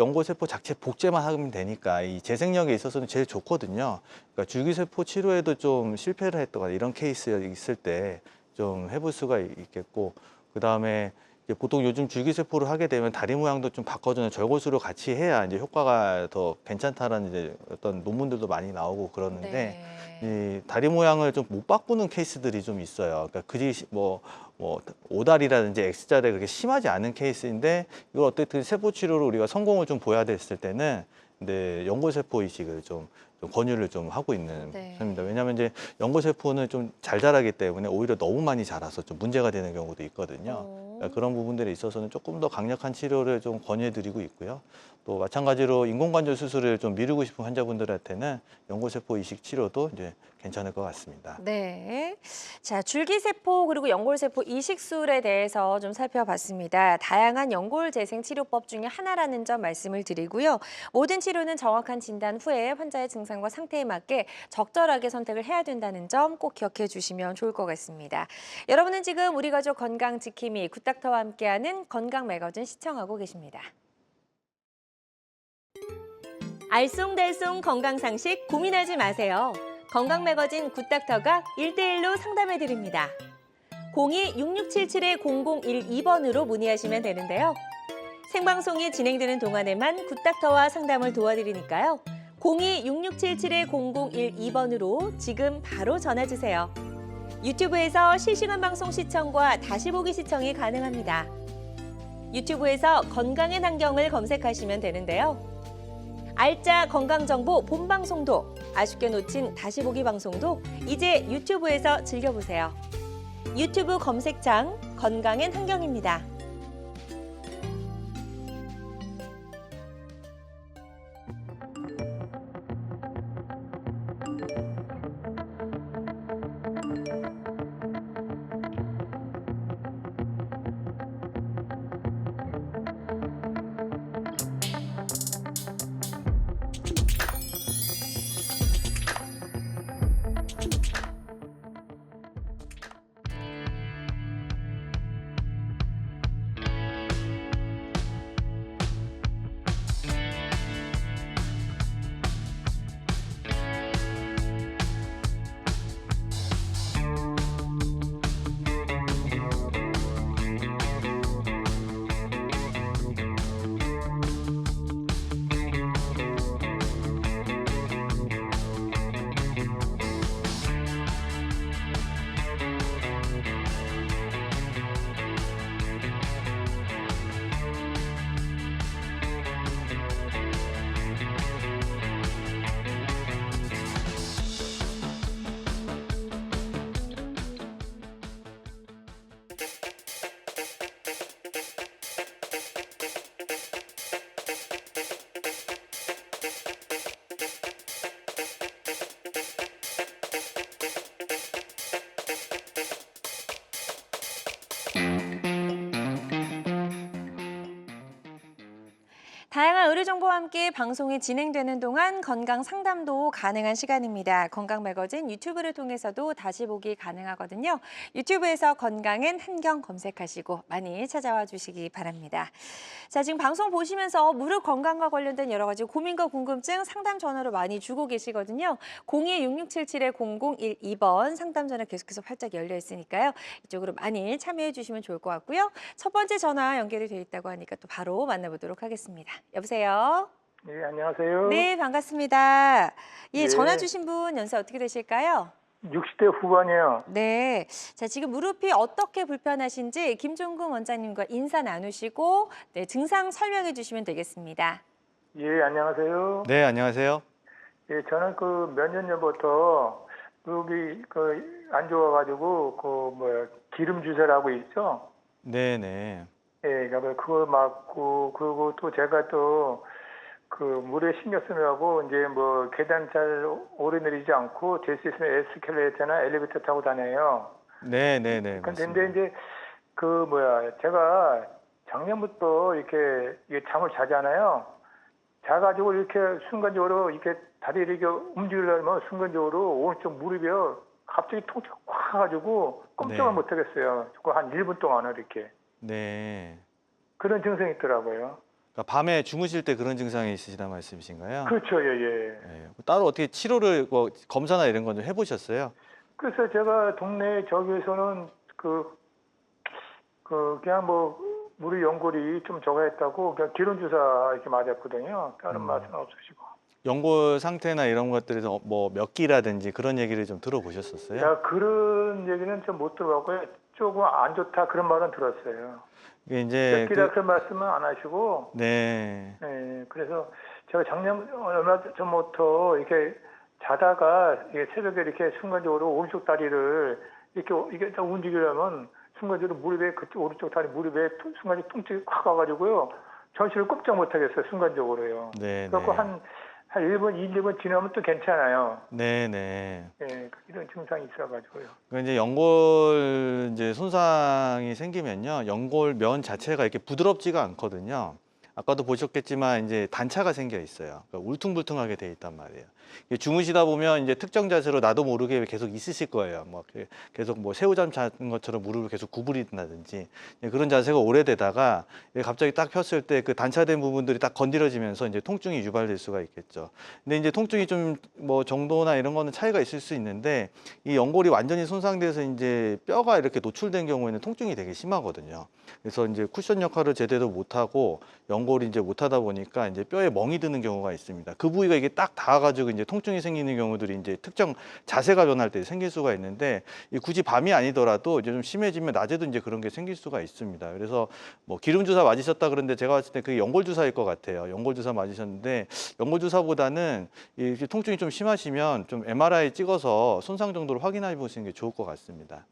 자체 복제만 하면 되니까 이 재생력에 있어서는 제일 좋거든요. 그러니까 줄기세포 치료에도 좀 실패를 했거나 이런 케이스 있을 때 좀 해볼 수가 있겠고, 그 다음에 보통 요즘 줄기세포를 하게 되면 다리 모양도 좀 바꿔주는 절골수를 같이 해야 이제 효과가 더 괜찮다라는 이제 어떤 논문들도 많이 나오고 그러는데, 네. 이 다리 모양을 좀 못 바꾸는 케이스들이 좀 있어요. 그러니까 오다리라든지 X자를 그렇게 심하지 않은 케이스인데, 이걸 어떻게 세포 치료로 우리가 성공을 좀 보여야 됐을 때는 근데 연골세포 이식을 좀 권유를 좀 하고 있는 네. 편입니다. 왜냐하면 이제 연골세포는 좀 잘 자라기 때문에 오히려 너무 많이 자라서 좀 문제가 되는 경우도 있거든요. 그러니까 그런 부분들에 있어서는 조금 더 강력한 치료를 좀 권유해드리고 있고요. 또 마찬가지로 인공관절 수술을 좀 미루고 싶은 환자분들한테는 연골세포 이식 치료도 이제 괜찮을 것 같습니다. 네. 자, 줄기세포 그리고 연골세포 이식술에 대해서 좀 살펴봤습니다. 다양한 연골 재생 치료법 중에 하나라는 점 말씀을 드리고요. 모든 치료는 정확한 진단 후에 환자의 증상과 상태에 맞게 적절하게 선택을 해야 된다는 점 꼭 기억해 주시면 좋을 것 같습니다. 여러분은 지금 우리 가족 건강 지킴이 굿닥터와 함께하는 건강 매거진 시청하고 계십니다. 알쏭달쏭 건강상식 고민하지 마세요. 건강 매거진 굿닥터가 1대1로 상담해 드립니다. 02-6677-0012번으로 문의하시면 되는데요. 생방송이 진행되는 동안에만 굿닥터와 상담을 도와드리니까요. 02-6677-0012번으로 지금 바로 전화 주세요. 유튜브에서 실시간 방송 시청과 다시 보기 시청이 가능합니다. 유튜브에서 건강의 환경을 검색하시면 되는데요. 알짜 건강정보 본방송도, 아쉽게 놓친 다시 보기 방송도 이제 유튜브에서 즐겨보세요. 유튜브 검색창 건강엔 환경입니다. 다양한 의료 정보와 함께 방송이 진행되는 동안 건강 상담도 가능한 시간입니다. 건강 매거진 유튜브를 통해서도 다시 보기 가능하거든요. 유튜브에서 건강엔 한경 검색하시고 많이 찾아와 주시기 바랍니다. 자, 지금 방송 보시면서 무릎 건강과 관련된 여러 가지 고민과 궁금증 상담 전화로 많이 주고 계시거든요. 02-6677-0012번 상담 전화 계속해서 활짝 열려 있으니까요. 이쪽으로 많이 참여해 주시면 좋을 것 같고요. 첫 번째 전화 연결이 돼 있다고 하니까 또 바로 만나보도록 하겠습니다. 여보세요? 네, 안녕하세요. 네, 반갑습니다. 예, 예. 전화 주신 분 연세 어떻게 되실까요? 60대 후반이요. 네. 자, 지금 무릎이 어떻게 불편하신지 김종근 원장님과 인사 나누시고 네, 증상 설명해 주시면 되겠습니다. 예, 안녕하세요. 네, 안녕하세요. 예, 저는 그 몇 년 전부터 무릎이 안 좋아가지고 기름 주사라고 있죠. 네, 네. 예, 그거 맞고 그리고 또 제가 또 그 물에 신경 쓰느라고 이제 계단 잘 오르내리지 않고 될 수 있으면 에스컬레이터나 엘리베이터 타고 다녀요. 네, 네, 네. 근데 맞습니다. 이제 제가 작년부터 이렇게 잠을 자잖아요. 자가지고 이렇게 순간적으로 이렇게 다리를 이렇게 움직이려면 순간적으로 오른쪽 무릎이요. 갑자기 통증 확 와가지고 꼼짝을 네. 못 하겠어요. 그거 한 1분 동안 이렇게. 네. 그런 증상이 있더라고요. 그러니까 밤에 주무실 때 그런 증상이 있으시단 말씀이신가요? 그렇죠, 예, 예. 네. 따로 어떻게 치료를 검사나 이런 건 좀 해보셨어요? 그래서 제가 동네 저기에서는 그냥 뭐 무릎 연골이 좀 저하했다고 그냥 기름 주사 이렇게 맞았거든요. 다른 말은 없으시고. 연골 상태나 이런 것들에서 뭐 몇 기라든지 그런 얘기를 좀 들어보셨었어요? 야, 그런 얘기는 좀 못 들어봤고요. 조금 안 좋다 그런 말은 들었어요. 이게 이제 몇 기라 그런 말씀은 안 하시고. 네. 예, 그래서 제가 작년 얼마 전부터 이렇게 자다가 이게 새벽에 이렇게 순간적으로 오른쪽 다리를 이게 딱 움직이려면 순간적으로 무릎에 그쪽 오른쪽 다리 무릎에 순간적으로 통증이 확 와가지고요. 전신을 꼼짝 못하겠어요. 순간적으로요. 네. 그래서 한 1분, 2, 1분 지나면 또 괜찮아요. 네, 네. 예, 이런 증상이 있어가지고요. 그 이제 연골 이제 손상이 생기면요. 연골 면 자체가 이렇게 부드럽지가 않거든요. 아까도 보셨겠지만 이제 단차가 생겨 있어요. 그러니까 울퉁불퉁하게 돼 있단 말이에요. 이게 주무시다 보면 이제 특정 자세로 나도 모르게 계속 있으실 거예요. 뭐 계속 뭐 새우잠 자는 것처럼 무릎을 계속 구부린다든지 그런 자세가 오래되다가 갑자기 딱 폈을 때 그 단차된 부분들이 딱 건드려지면서 이제 통증이 유발될 수가 있겠죠. 근데 이제 통증이 좀 뭐 정도나 이런 거는 차이가 있을 수 있는데 이 연골이 완전히 손상돼서 이제 뼈가 이렇게 노출된 경우에는 통증이 되게 심하거든요. 그래서 이제 쿠션 역할을 제대로 못하고 연골이 이제 못하다 보니까 이제 뼈에 멍이 드는 경우가 있습니다. 그 부위가 이게 딱 닿아가지고 이제 통증이 생기는 경우들이 이제 특정 자세가 변할 때 생길 수가 있는데 굳이 밤이 아니더라도 이제 좀 심해지면 낮에도 이제 그런 게 생길 수가 있습니다. 그래서 뭐 기름 주사 맞으셨다 그러는데 제가 봤을 때 그게 연골 주사일 것 같아요. 연골 주사 맞으셨는데 연골 주사보다는 이 통증이 좀 심하시면 좀 MRI 찍어서 손상 정도를 확인해 보시는 게 좋을 것 같습니다.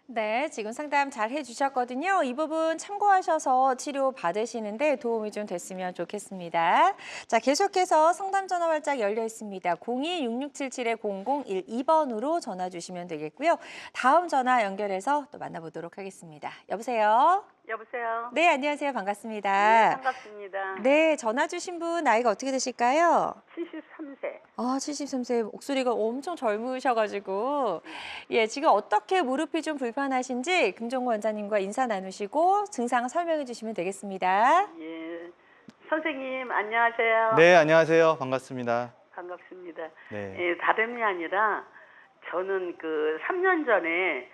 네, 지금 상담 잘 해주셨거든요. 이 부분 참고하셔서 치료 받으시는데 도움이 좀 됐으면 좋겠습니다. 자, 계속해서 상담 전화 활짝 열려 있습니다. 02-6677-0012번으로 전화 주시면 되겠고요. 다음 전화 연결해서 또 만나보도록 하겠습니다. 여보세요? 여보세요. 네, 안녕하세요. 반갑습니다. 네, 반갑습니다. 네, 전화 주신 분 나이가 어떻게 되실까요? 73세. 아, 73세 목소리가 엄청 젊으셔가지고 예, 지금 어떻게 무릎이 좀 불편하신지 금종구 원장님과 인사 나누시고 증상 설명해 주시면 되겠습니다. 예. 선생님 안녕하세요. 네, 안녕하세요. 반갑습니다. 반갑습니다. 네. 예, 다름이 아니라 저는 그 3년 전에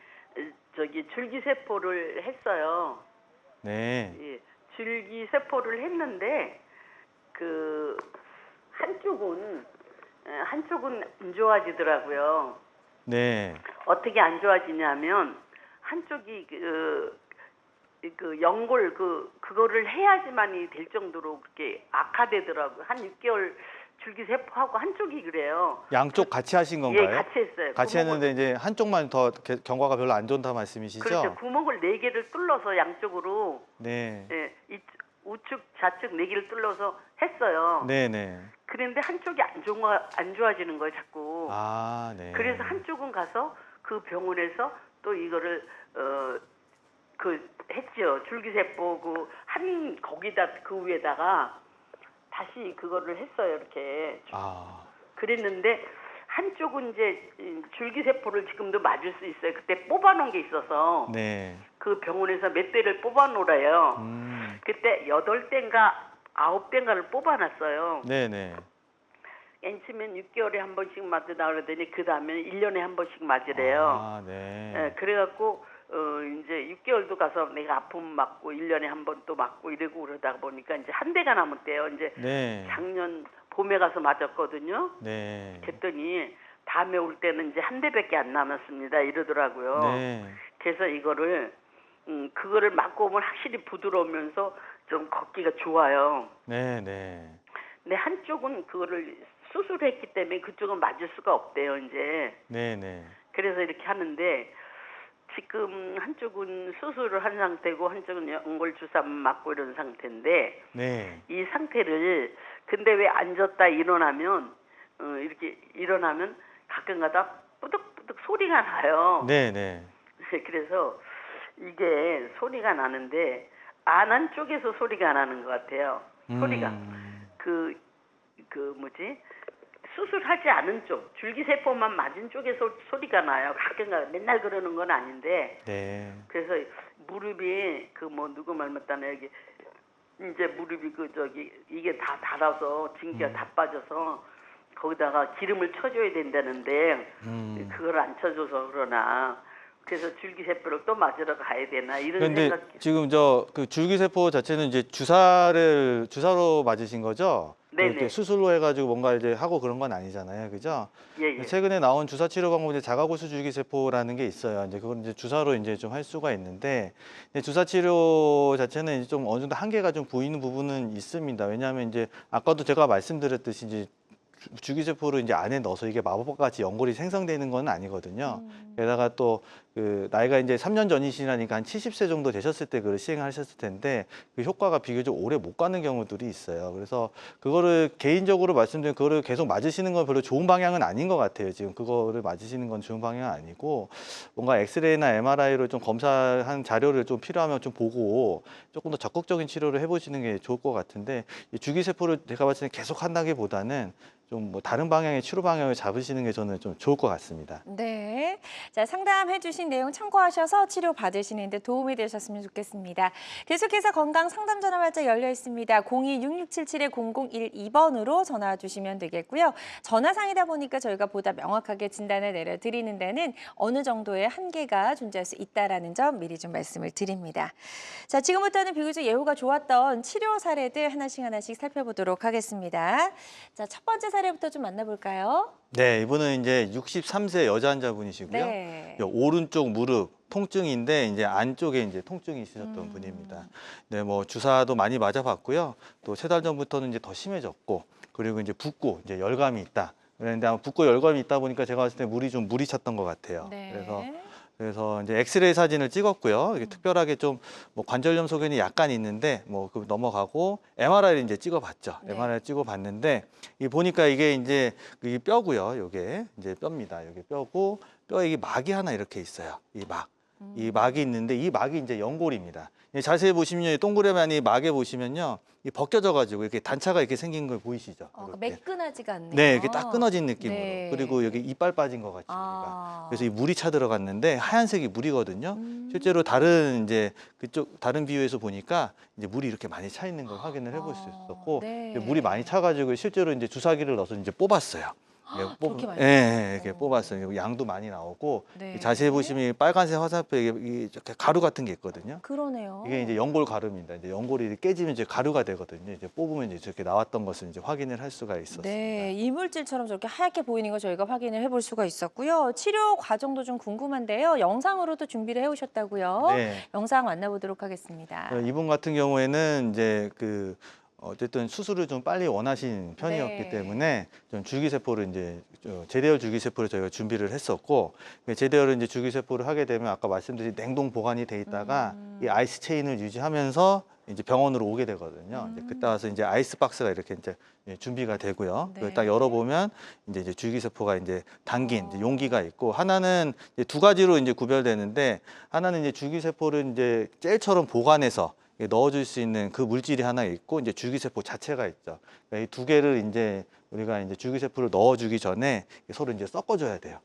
저기 줄기세포를 했어요. 네. 예, 줄기세포를 했는데 그 한쪽은 안 좋아지더라고요. 네. 어떻게 안 좋아지냐면 한쪽이 그 연골 그거를 해야지만이 될 정도로 그렇게 악화되더라고요. 한 6개월 줄기세포하고 한쪽이 그래요. 양쪽 같이 하신 건가요? 예, 같이 했어요. 같이 했는데 이제 한쪽만 더 경과가 별로 안 좋다 말씀이시죠? 그렇죠. 구멍을 4개를 뚫러서 양쪽으로 네. 예, 우측 좌측 4개를 뚫러서 했어요. 네네. 그런데 한쪽이 안 좋아지는 거예요, 자꾸. 아, 네. 그래서 한쪽은 가서 그 병원에서 또 이거를 했죠. 줄기세포 거기다 그 위에다가 다시 그거를 했어요, 이렇게. 아. 그랬는데 한쪽은 이제 줄기세포를 지금도 맞을 수 있어요. 그때 뽑아놓은 게 있어서 네. 그 병원에서 몇 대를 뽑아놓으래요. 그때 8대인가 9대인가를 뽑아놨어요. 네네. 엔치면 6개월에 한 번씩 맞으라 그러더니 그 다음에 1년에 한 번씩 맞으래요. 아, 네. 예, 그래갖고 이제 6개월도 가서 내가 아프면 맞고 1년에 한 번 또 맞고 이러고 그러다 보니까 이제 한 대가 남았대요. 이제 네. 작년 봄에 가서 맞았거든요. 네. 그랬더니 다음에 올 때는 이제 한 대밖에 안 남았습니다. 이러더라고요. 네. 그래서 이거를 그거를 맞고 오면 확실히 부드러우면서 좀 걷기가 좋아요. 네네. 근데 한쪽은 그거를 수술했기 때문에 그쪽은 맞을 수가 없대요, 이제. 네네. 그래서 이렇게 하는데 지금 한쪽은 수술을 한 상태고 한쪽은 연골 주사 맞고 이런 상태인데 네. 이 상태를 근데 왜 앉았다 일어나면 이렇게 일어나면 가끔가다 뿌득뿌득 소리가 나요. 네네. 그래서 이게 소리가 나는데 안 한 쪽에서 소리가 나는 것 같아요. 소리가 수술하지 않은 쪽 줄기세포만 맞은 쪽에서 소리가 나요. 가끔가다 맨날 그러는 건 아닌데. 네. 그래서 무릎이 누구 말 못하네 여기 이제 무릎이 이게 다 닳아서 진기가 다 빠져서 거기다가 기름을 쳐줘야 된다는데 그걸 안 쳐줘서 그러나 그래서 줄기세포를 또 맞으러 가야 되나 이런 그런데 생각. 지금 그 줄기세포 자체는 이제 주사로 맞으신 거죠? 네네. 이렇게 수술로 해가지고 뭔가 이제 하고 그런 건 아니잖아요, 그죠? 예예. 최근에 나온 주사 치료 방법에 자가고수 줄기세포라는 게 있어요. 이제 그건 이제 주사로 이제 좀 할 수가 있는데, 이제 주사 치료 자체는 이제 좀 어느 정도 한계가 좀 보이는 부분은 있습니다. 왜냐하면 이제 아까도 제가 말씀드렸듯이 이제 줄기세포를 이제 안에 넣어서 이게 마법같이 연골이 생성되는 건 아니거든요. 게다가 또 그 나이가 이제 3년 전이시라니까 한 70세 정도 되셨을 때 그걸 시행하셨을 텐데 그 효과가 비교적 오래 못 가는 경우들이 있어요. 그래서 그거를 개인적으로 말씀드리면 그거를 계속 맞으시는 건 별로 좋은 방향은 아닌 것 같아요. 지금 그거를 맞으시는 건 좋은 방향은 아니고 뭔가 엑스레이나 MRI로 좀 검사한 자료를 좀 필요하면 좀 보고 조금 더 적극적인 치료를 해보시는 게 좋을 것 같은데 이 줄기세포를 제가 봤을 때 계속 한다기보다는 좀 뭐 다른 방향의 치료 방향을 잡으시는 게 저는 좀 좋을 것 같습니다. 네. 자, 상담해 주신 내용 참고하셔서 치료 받으시는 데 도움이 되셨으면 좋겠습니다. 계속해서 건강 상담 전화 발자 열려 있습니다. 02-6677-0012번으로 전화 주시면 되겠고요. 전화상이다 보니까 저희가 보다 명확하게 진단을 내려드리는 데는 어느 정도의 한계가 존재할 수 있다라는 점 미리 좀 말씀을 드립니다. 자, 지금부터는 비교적 예후가 좋았던 치료 사례들 하나씩 살펴보도록 하겠습니다. 자, 첫 번째 사례부터 좀 만나볼까요? 네, 이분은 이제 63세 여자 환자분이시고요. 네. 오른쪽 무릎 통증인데 이제 안쪽에 이제 통증이 있으셨던 분입니다. 네, 뭐 주사도 많이 맞아봤고요. 또 3달 전부터는 이제 더 심해졌고, 그리고 이제 붓고 이제 열감이 있다. 그런데 아마 붓고 열감이 있다 보니까 제가 봤을 때 물이 찼던 것 같아요. 네. 그래서 이제 엑스레이 사진을 찍었고요. 이게 특별하게 좀 뭐 관절염 소견이 약간 있는데 뭐 그 넘어가고 MRI를 이제 찍어봤죠. 네. MRI 찍어봤는데 이 보니까 이게 이제 이 뼈고요. 요게 이제 뼈입니다. 여기 뼈고 뼈에 이 막이 하나 이렇게 있어요. 이 막. 이 막이 있는데 이 막이 이제 연골입니다. 자세히 보시면 동그라미 막에 보시면요. 이 벗겨져 가지고 이렇게 단차가 이렇게 생긴 거 보이시죠? 그러니까 이렇게. 매끈하지가 않네요. 네, 이렇게 딱 끊어진 느낌으로. 네. 그리고 여기 이빨 빠진 것 같이. 아. 그래서 이 물이 차 들어갔는데 하얀색이 물이거든요. 실제로 다른 이제 그쪽 다른 비유에서 보니까 이제 물이 이렇게 많이 차 있는 걸 확인을 해볼 수 있었고 네. 물이 많이 차가지고 실제로 이제 주사기를 넣어서 이제 뽑았어요. 그렇게 많이 이렇게 뽑았어요. 양도 많이 나오고 네. 자세히 보시면 이 빨간색 화살표에 이렇게 가루 같은 게 있거든요. 그러네요. 이게 이제 연골 가루입니다. 이제 연골이 깨지면 이제 가루가 되거든요. 이제 뽑으면 이제 저렇게 나왔던 것을 이제 확인을 할 수가 있었습니다. 네, 이물질처럼 저렇게 하얗게 보이는 거 저희가 확인을 해볼 수가 있었고요. 치료 과정도 좀 궁금한데요. 영상으로도 준비를 해오셨다고요. 네. 영상 만나보도록 하겠습니다. 이분 같은 경우에는 이제 어쨌든 수술을 좀 빨리 원하신 편이었기 네. 때문에 좀 줄기세포를 이제 제대열 줄기세포를 저희가 준비를 했었고 제대열 이제 줄기세포를 하게 되면 아까 말씀드린 냉동 보관이 돼 있다가 이 아이스 체인을 유지하면서 이제 병원으로 오게 되거든요. 이제 그때 와서 이제 아이스 박스가 이렇게 이제 준비가 되고요. 네. 그걸 딱 열어보면 이제 줄기세포가 이제 담긴 이제 용기가 있고 하나는 이제 2가지로 이제 구별되는데 하나는 이제 줄기세포를 이제 젤처럼 보관해서 넣어줄 수 있는 그 물질이 하나 있고 이제 줄기세포 자체가 있죠. 그러니까 이 2개를 이제 우리가 이제 줄기세포를 넣어주기 전에 서로 이제 섞어줘야 돼요.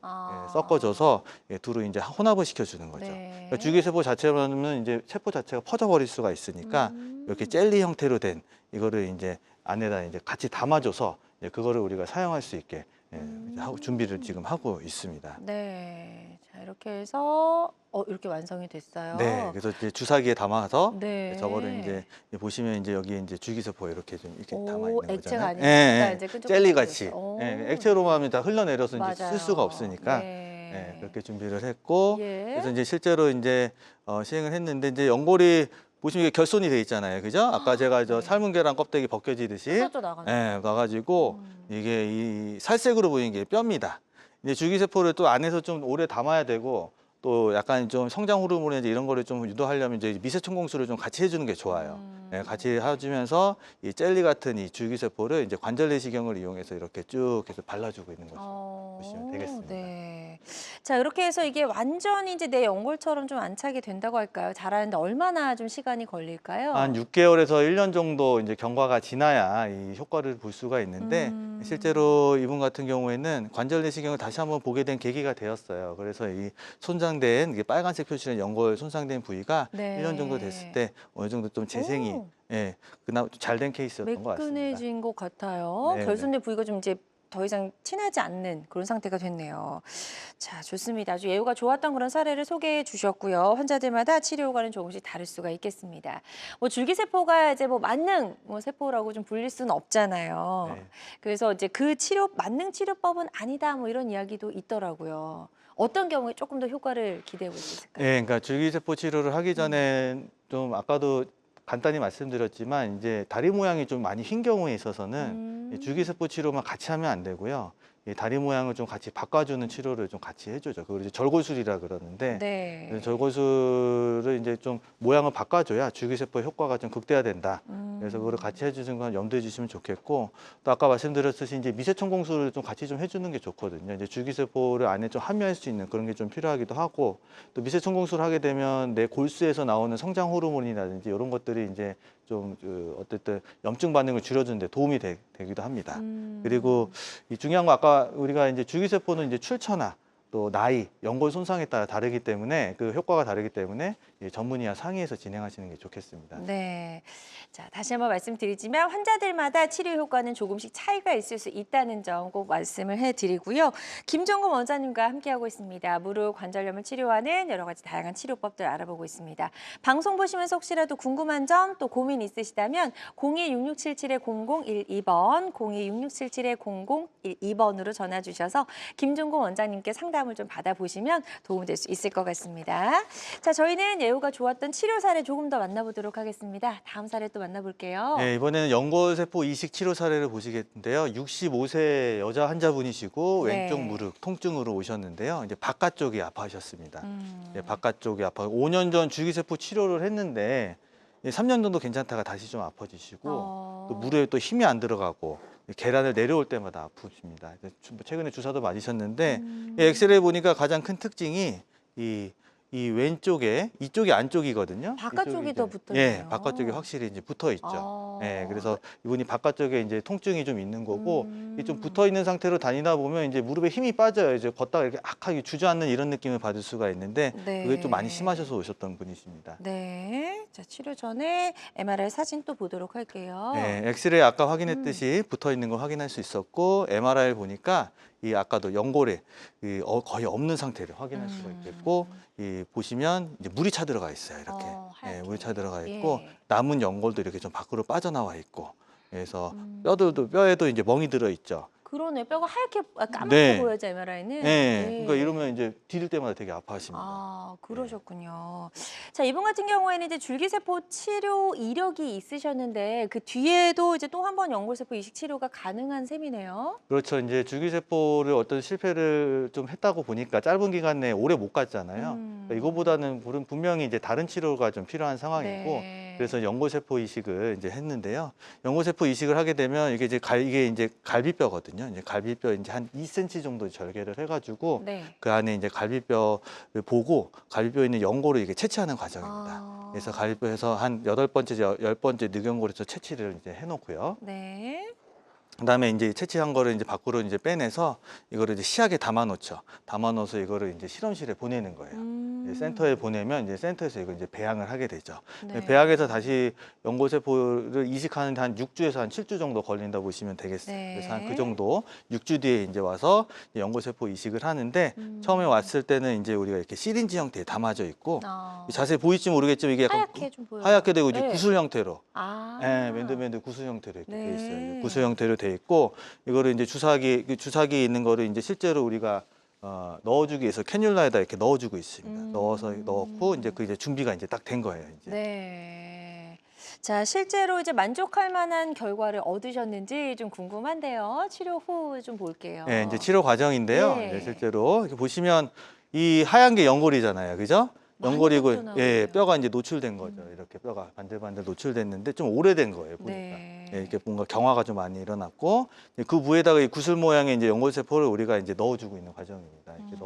섞어줘서 둘을 이제 혼합을 시켜주는 거죠. 네. 그러니까 줄기세포 자체로는 이제 세포 자체가 퍼져버릴 수가 있으니까 이렇게 젤리 형태로 된 이거를 이제 안에다 이제 같이 담아줘서 이제 그거를 우리가 사용할 수 있게 이제 하고 준비를 지금 하고 있습니다. 네, 자 이렇게 해서 이렇게 완성이 됐어요. 네, 그래서 이제 주사기에 담아서 네. 저거를 이제 보시면 이제 여기 이제 줄기세포 이렇게 좀 이렇게 오, 담아 있는 액체가 거잖아요. 아니니까 이제 끈적끈적해서. 젤리 같이. 오. 액체로 하면 다 흘러내려서 이제 맞아요. 쓸 수가 없으니까 네. 그렇게 준비를 했고 예. 그래서 이제 실제로 이제 시행을 했는데 이제 연골이 보시면 이게 결손이 돼 있잖아요, 그죠? 아까 제가 저 삶은 계란 껍데기 벗겨지듯이 흩어져 나가는. 나가지고 이게 이 살색으로 보이는 게 뼈입니다. 이제 줄기세포를 또 안에서 좀 오래 담아야 되고 또 약간 좀 성장 호르몬 이제 이런 거를 좀 유도하려면 이제 미세천공수를 좀 같이 해주는 게 좋아요. 같이 해주면서 이 젤리 같은 이 줄기세포를 이제 관절 내시경을 이용해서 이렇게 쭉 계속 발라주고 있는 거죠. 보시면 되겠습니다. 네. 자, 이렇게 해서 이게 완전히 이제 내 연골처럼 좀 안착이 된다고 할까요? 자라는데 얼마나 좀 시간이 걸릴까요? 한 6개월에서 1년 정도 이제 경과가 지나야 이 효과를 볼 수가 있는데 실제로 이분 같은 경우에는 관절 내시경을 다시 한번 보게 된 계기가 되었어요. 그래서 이 손상된 이게 빨간색 표시된 연골 손상된 부위가 네. 1년 정도 됐을 때 어느 정도 좀 재생이 그나마 잘 된 케이스였던 것 같습니다. 매끈해진 것 같아요. 네, 결손의 부위가 좀 이제 더 이상 티나지 않는 그런 상태가 됐네요. 자, 좋습니다. 아주 예후가 좋았던 그런 사례를 소개해 주셨고요. 환자들마다 치료 효과는 조금씩 다를 수가 있겠습니다. 뭐 줄기세포가 이제 뭐 만능 세포라고 좀 불릴 수는 없잖아요. 네. 그래서 이제 그 만능 치료법은 아니다 뭐 이런 이야기도 있더라고요. 어떤 경우에 조금 더 효과를 기대해 볼 수 있을까요? 네, 그러니까 줄기세포 치료를 하기 전에 좀 아까도 간단히 말씀드렸지만 이제 다리 모양이 좀 많이 흰 경우에 있어서는 이 줄기세포 치료만 같이 하면 안 되고요. 이 다리 모양을 좀 같이 바꿔주는 치료를 좀 같이 해주죠. 그걸 이제 절골술이라 그러는데 네. 절골술을 이제 좀 모양을 바꿔줘야 줄기세포 효과가 좀 극대화된다. 그래서 그거를 음. 같이 해주는 건 염두해 주시면 좋겠고, 또 아까 말씀드렸듯이 이제 미세천공술을 좀 같이 좀 해주는 게 좋거든요. 이제 줄기세포를 안에 좀 함유할 수 있는 그런 게 좀 필요하기도 하고, 또 미세천공술을 하게 되면 내 골수에서 나오는 성장 호르몬이라든지 이런 것들이 이제 좀 어쨌든 염증 반응을 줄여주는 데 도움이 되기도 합니다. 그리고 이 중요한 거 아까 우리가 이제 줄기세포는 이제 출처나 또 나이, 연골 손상에 따라 다르기 때문에 그 효과가 다르기 때문에 이 전문의와 상의해서 진행하시는 게 좋겠습니다. 네. 자, 다시 한번 말씀드리지만 환자들마다 치료 효과는 조금씩 차이가 있을 수 있다는 점 꼭 말씀을 해드리고요. 김정금 원장님과 함께하고 있습니다. 무릎 관절염을 치료하는 여러 가지 다양한 치료법들 알아보고 있습니다. 방송 보시면서 혹시라도 궁금한 점 또 고민 있으시다면 02-6677-0012번, 02-6677-0012번으로 전화 주셔서 김종금 원장님께 상담을 좀 받아보시면 도움될 수 있을 것 같습니다. 자, 저희는 예후가 좋았던 치료 사례 조금 더 만나보도록 하겠습니다. 다음 사례 또 만나볼게요. 네, 이번에는 연골세포 이식 치료 사례를 보시겠는데요. 65세 여자 환자분이시고 네. 왼쪽 무릎 통증으로 오셨는데요. 이제 바깥쪽이 아파하셨습니다. 네, 바깥쪽이 아파. 5년 전 줄기세포 치료를 했는데 3년 정도 괜찮다가 다시 좀 아파지시고 또 무릎에 또 힘이 안 들어가고 계단을 내려올 때마다 아프십니다. 최근에 주사도 맞으셨는데 엑스레이 보니까 가장 큰 특징이 이 왼쪽에 이쪽이 안쪽이거든요. 바깥쪽이 이쪽이 더 이제, 붙어 있네요. 예, 바깥쪽이 확실히 이제 붙어 있죠. 아. 예, 그래서 이분이 바깥쪽에 이제 통증이 좀 있는 거고 이게 좀 음. 붙어 있는 상태로 다니다 보면 이제 무릎에 힘이 빠져요. 이제 걷다가 이렇게 악하게 주저앉는 이런 느낌을 받을 수가 있는데 네. 그게 좀 많이 심하셔서 오셨던 분이십니다. 네. 자, 치료 전에 MRI 사진 또 보도록 할게요. 네, 엑스레이 아까 확인했듯이 붙어 있는 걸 확인할 수 있었고 MRI 보니까 이 아까도 연골에 거의 없는 상태를 확인할 수가 있겠고 이 보시면 이제 물이 차 들어가 있어요. 이렇게 하얗게. 물이 차 들어가 있고 예. 남은 연골도 이렇게 좀 밖으로 빠져나와 있고 그래서 뼈에도 이제 멍이 들어 있죠. 그러네. 뼈가 하얗게 까맣게 네. 보여져 MRI는. 네, 그러니까 이러면 이제 디딜 때마다 되게 아파하십니다. 아, 그러셨군요. 자, 이분 같은 경우에는 이제 줄기세포 치료 이력이 있으셨는데 그 뒤에도 이제 또 한 번 연골세포 이식 치료가 가능한 셈이네요. 그렇죠. 이제 줄기세포를 어떤 실패를 좀 했다고 보니까 짧은 기간 내에 오래 못 갔잖아요. 그러니까 이거보다는 분명히 이제 다른 치료가 좀 필요한 상황이고 네. 그래서 연골세포 이식을 이제 했는데요. 연골세포 이식을 하게 되면 이게 이제 갈비뼈거든요. 이제 갈비뼈 이제 한 2cm 정도 절개를 해가지고 네. 그 안에 이제 갈비뼈를 보고 갈비뼈에 있는 연골을 이게 채취하는 과정입니다. 아. 그래서 갈비뼈에서 한 8번째, 10번째 늑연골에서 채취를 이제 해놓고요. 네. 그다음에 이제 채취한 거를 이제 밖으로 이제 빼내서 이거를 이제 시약에 담아놓죠. 담아놓아서 이거를 이제 실험실에 보내는 거예요. 이제 센터에 보내면 이제 센터에서 이거 이제 배양을 하게 되죠. 네. 배양해서 다시 연골세포를 이식하는데 한 6주에서 한 7주 정도 걸린다고 보시면 되겠어요. 네. 그래서 한 그 정도 6주 뒤에 이제 와서 연골세포 이식을 하는데 처음에 왔을 때는 이제 우리가 이렇게 시린지 형태에 담아져 있고 아. 자세히 보일지 모르겠지만 이게 약간 하얗게 좀 보여요. 하얗게 되고 이제 네. 구슬 형태로 아. 예, 맨들맨들 구슬 형태로 이렇게 네. 돼 있어요. 구슬 형태로 돼 있고 이거를 이제 주사기에 있는 거를 이제 실제로 우리가 넣어주기 위해서 캐뉼라에다 이렇게 넣어주고 있습니다. 넣어서 넣고 이제 그 이제 준비가 이제 딱 된 거예요. 이제. 네. 자, 실제로 이제 만족할 만한 결과를 얻으셨는지 좀 궁금한데요. 치료 후 좀 볼게요. 네, 이제 치료 과정인데요. 네. 이제 실제로 이렇게 보시면 이 하얀 게 연골이잖아요, 그죠? 많이 연골이고 뻗어나오네요. 예, 뼈가 이제 노출된 거죠. 이렇게 뼈가 반들반들 노출됐는데 좀 오래된 거예요, 보니까. 네. 예, 이렇게 뭔가 경화가 좀 많이 일어났고 그 위에다가 이 구슬 모양의 이제 연골세포를 우리가 이제 넣어주고 있는 과정입니다. 이렇게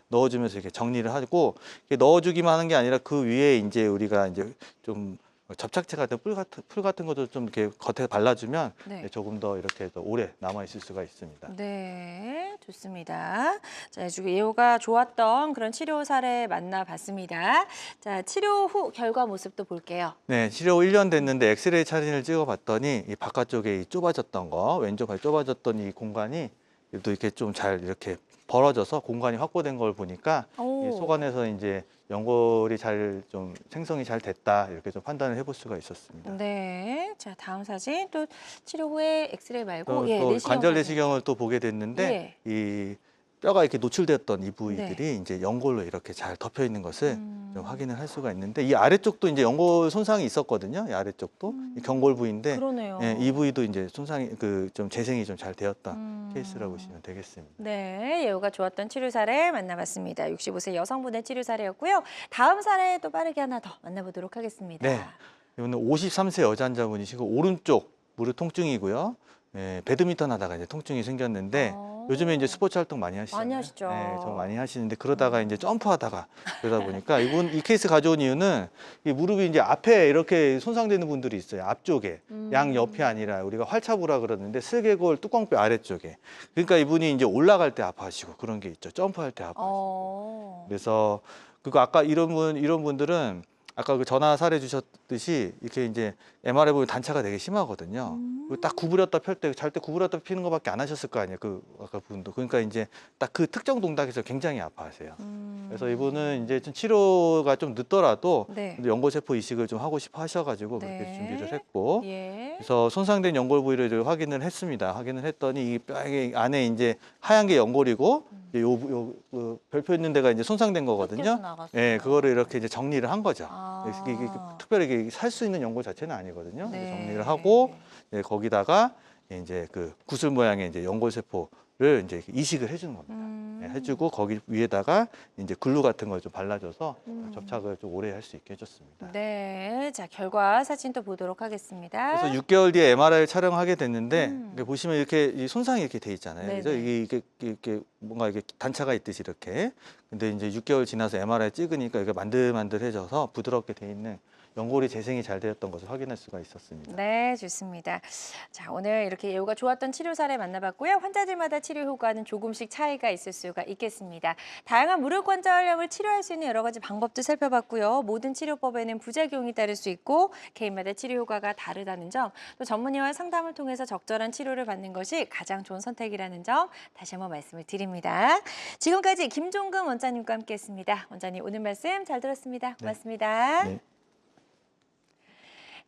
넣어주면서 이렇게 정리를 하고 이렇게 넣어주기만 하는 게 아니라 그 위에 이제 우리가 이제 좀 접착제 같은 풀 같은 것도 좀 이렇게 겉에 발라주면 네. 조금 더 이렇게 더 오래 남아 있을 수가 있습니다. 네, 좋습니다. 자, 지금 예후가 좋았던 그런 치료 사례 만나봤습니다. 자, 치료 후 결과 모습도 볼게요. 네, 치료 후 1년 됐는데 엑스레이 사진을 찍어봤더니 이 바깥쪽에 이 좁아졌던 거, 왼쪽 발 좁아졌던 이 공간이 또 이렇게 좀 잘 이렇게 벌어져서 공간이 확보된 걸 보니까 오. 이 속안에서 이제 연골이 잘 좀 생성이 잘 됐다 이렇게 좀 판단을 해볼 수가 있었습니다. 네. 자, 다음 사진 또 치료 후에 엑스레이 말고 또, 예, 또 내시경 관절 사진. 내시경을 또 보게 됐는데 이 뼈가 이렇게 노출됐던 이 부위들이 이제 연골로 이렇게 잘 덮여 있는 것을 좀 확인을 할 수가 있는데 이 아래쪽도 이제 연골 손상이 있었거든요. 이 아래쪽도 이 경골 부위인데 그러네요. 예, 이 부위도 이제 손상이 그 좀 재생이 좀 잘 되었던 케이스라고 보시면 되겠습니다. 네, 예후가 좋았던 치료 사례 만나봤습니다. 65세 여성분의 치료 사례였고요. 다음 사례 또 빠르게 하나 더 만나보도록 하겠습니다. 네. 이번에 53세 여자 환자분이시고 오른쪽 무릎 통증이고요. 예, 배드민턴 하다가 이제 통증이 생겼는데 요즘에 이제 스포츠 활동 많이 하시잖아요. 많이 하시죠. 네, 저 많이 하시는데 그러다가 이제 점프하다가 그러다 보니까 이 케이스 가져온 이유는 이 무릎이 이제 앞에 이렇게 손상되는 분들이 있어요. 앞쪽에 양 옆이 아니라 우리가 활차부라 그러는데 슬개골 뚜껑뼈 아래쪽에. 그러니까 이분이 이제 올라갈 때 아파하시고 그런 게 있죠. 점프할 때 아파하시고. 그래서 그거 아까 이런 분들은 아까 그 전화 사례 주셨듯이 이렇게 이제 MRI 보면 단차가 되게 심하거든요. 그리고 딱 구부렸다 펼 때 잘 때 구부렸다 피는 것밖에 안 하셨을 거 아니에요. 그 아까 분도. 그러니까 이제 딱 그 특정 동작에서 굉장히 아파하세요. 그래서 이분은 이제 좀 치료가 좀 늦더라도 네. 연골세포 이식을 좀 하고 싶어 하셔가지고 그렇게 네. 준비를 했고. 예. 그래서 손상된 연골 부위를 확인을 했습니다. 확인을 했더니 이 뼈 안에 이제 하얀 게 연골이고 요 별표 있는 데가 이제 손상된 거거든요. 나갔어요. 예, 그거를 이렇게 이제 정리를 한 거죠. 아. 이게 특별히 살 수 있는 연골 자체는 아니거든요. 네. 정리를 하고 거기다가 이제 그 구슬 모양의 이제 연골 세포를 이제 이식을 해주는 겁니다. 예, 해주고 거기 위에다가 이제 글루 같은 걸 좀 발라줘서 접착을 좀 오래 할 수 있게 해줬습니다. 네, 자 결과 사진 또 보도록 하겠습니다. 그래서 6개월 뒤에 MRI를 촬영하게 됐는데 이게 보시면 이렇게 이 손상이 이렇게 돼 있잖아요. 그죠? 네네. 이게 뭔가 이게 단차가 있듯이 이렇게. 근데 이제 6개월 지나서 MRI 찍으니까 이게 만들만들해져서 부드럽게 돼 있는 연골이 재생이 잘 되었던 것을 확인할 수가 있었습니다. 네, 좋습니다. 자, 오늘 이렇게 예후가 좋았던 치료 사례 만나봤고요. 환자들마다 치료 효과는 조금씩 차이가 있을 수가 있겠습니다. 다양한 무릎 관절염을 치료할 수 있는 여러 가지 방법도 살펴봤고요. 모든 치료법에는 부작용이 따를 수 있고 개인마다 치료 효과가 다르다는 점, 또 전문의와 상담을 통해서 적절한 치료를 받는 것이 가장 좋은 선택이라는 점 다시 한번 말씀을 드립니다. 지금까지 김종근 원장님과 함께했습니다. 원장님 오늘 말씀 잘 들었습니다. 고맙습니다. 네.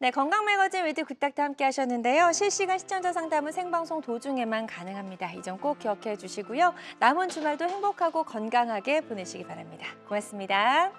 네, 건강매거진 위드 굿닥터 함께 하셨는데요. 실시간 시청자 상담은 생방송 도중에만 가능합니다. 이 점 꼭 기억해 주시고요. 남은 주말도 행복하고 건강하게 보내시기 바랍니다. 고맙습니다.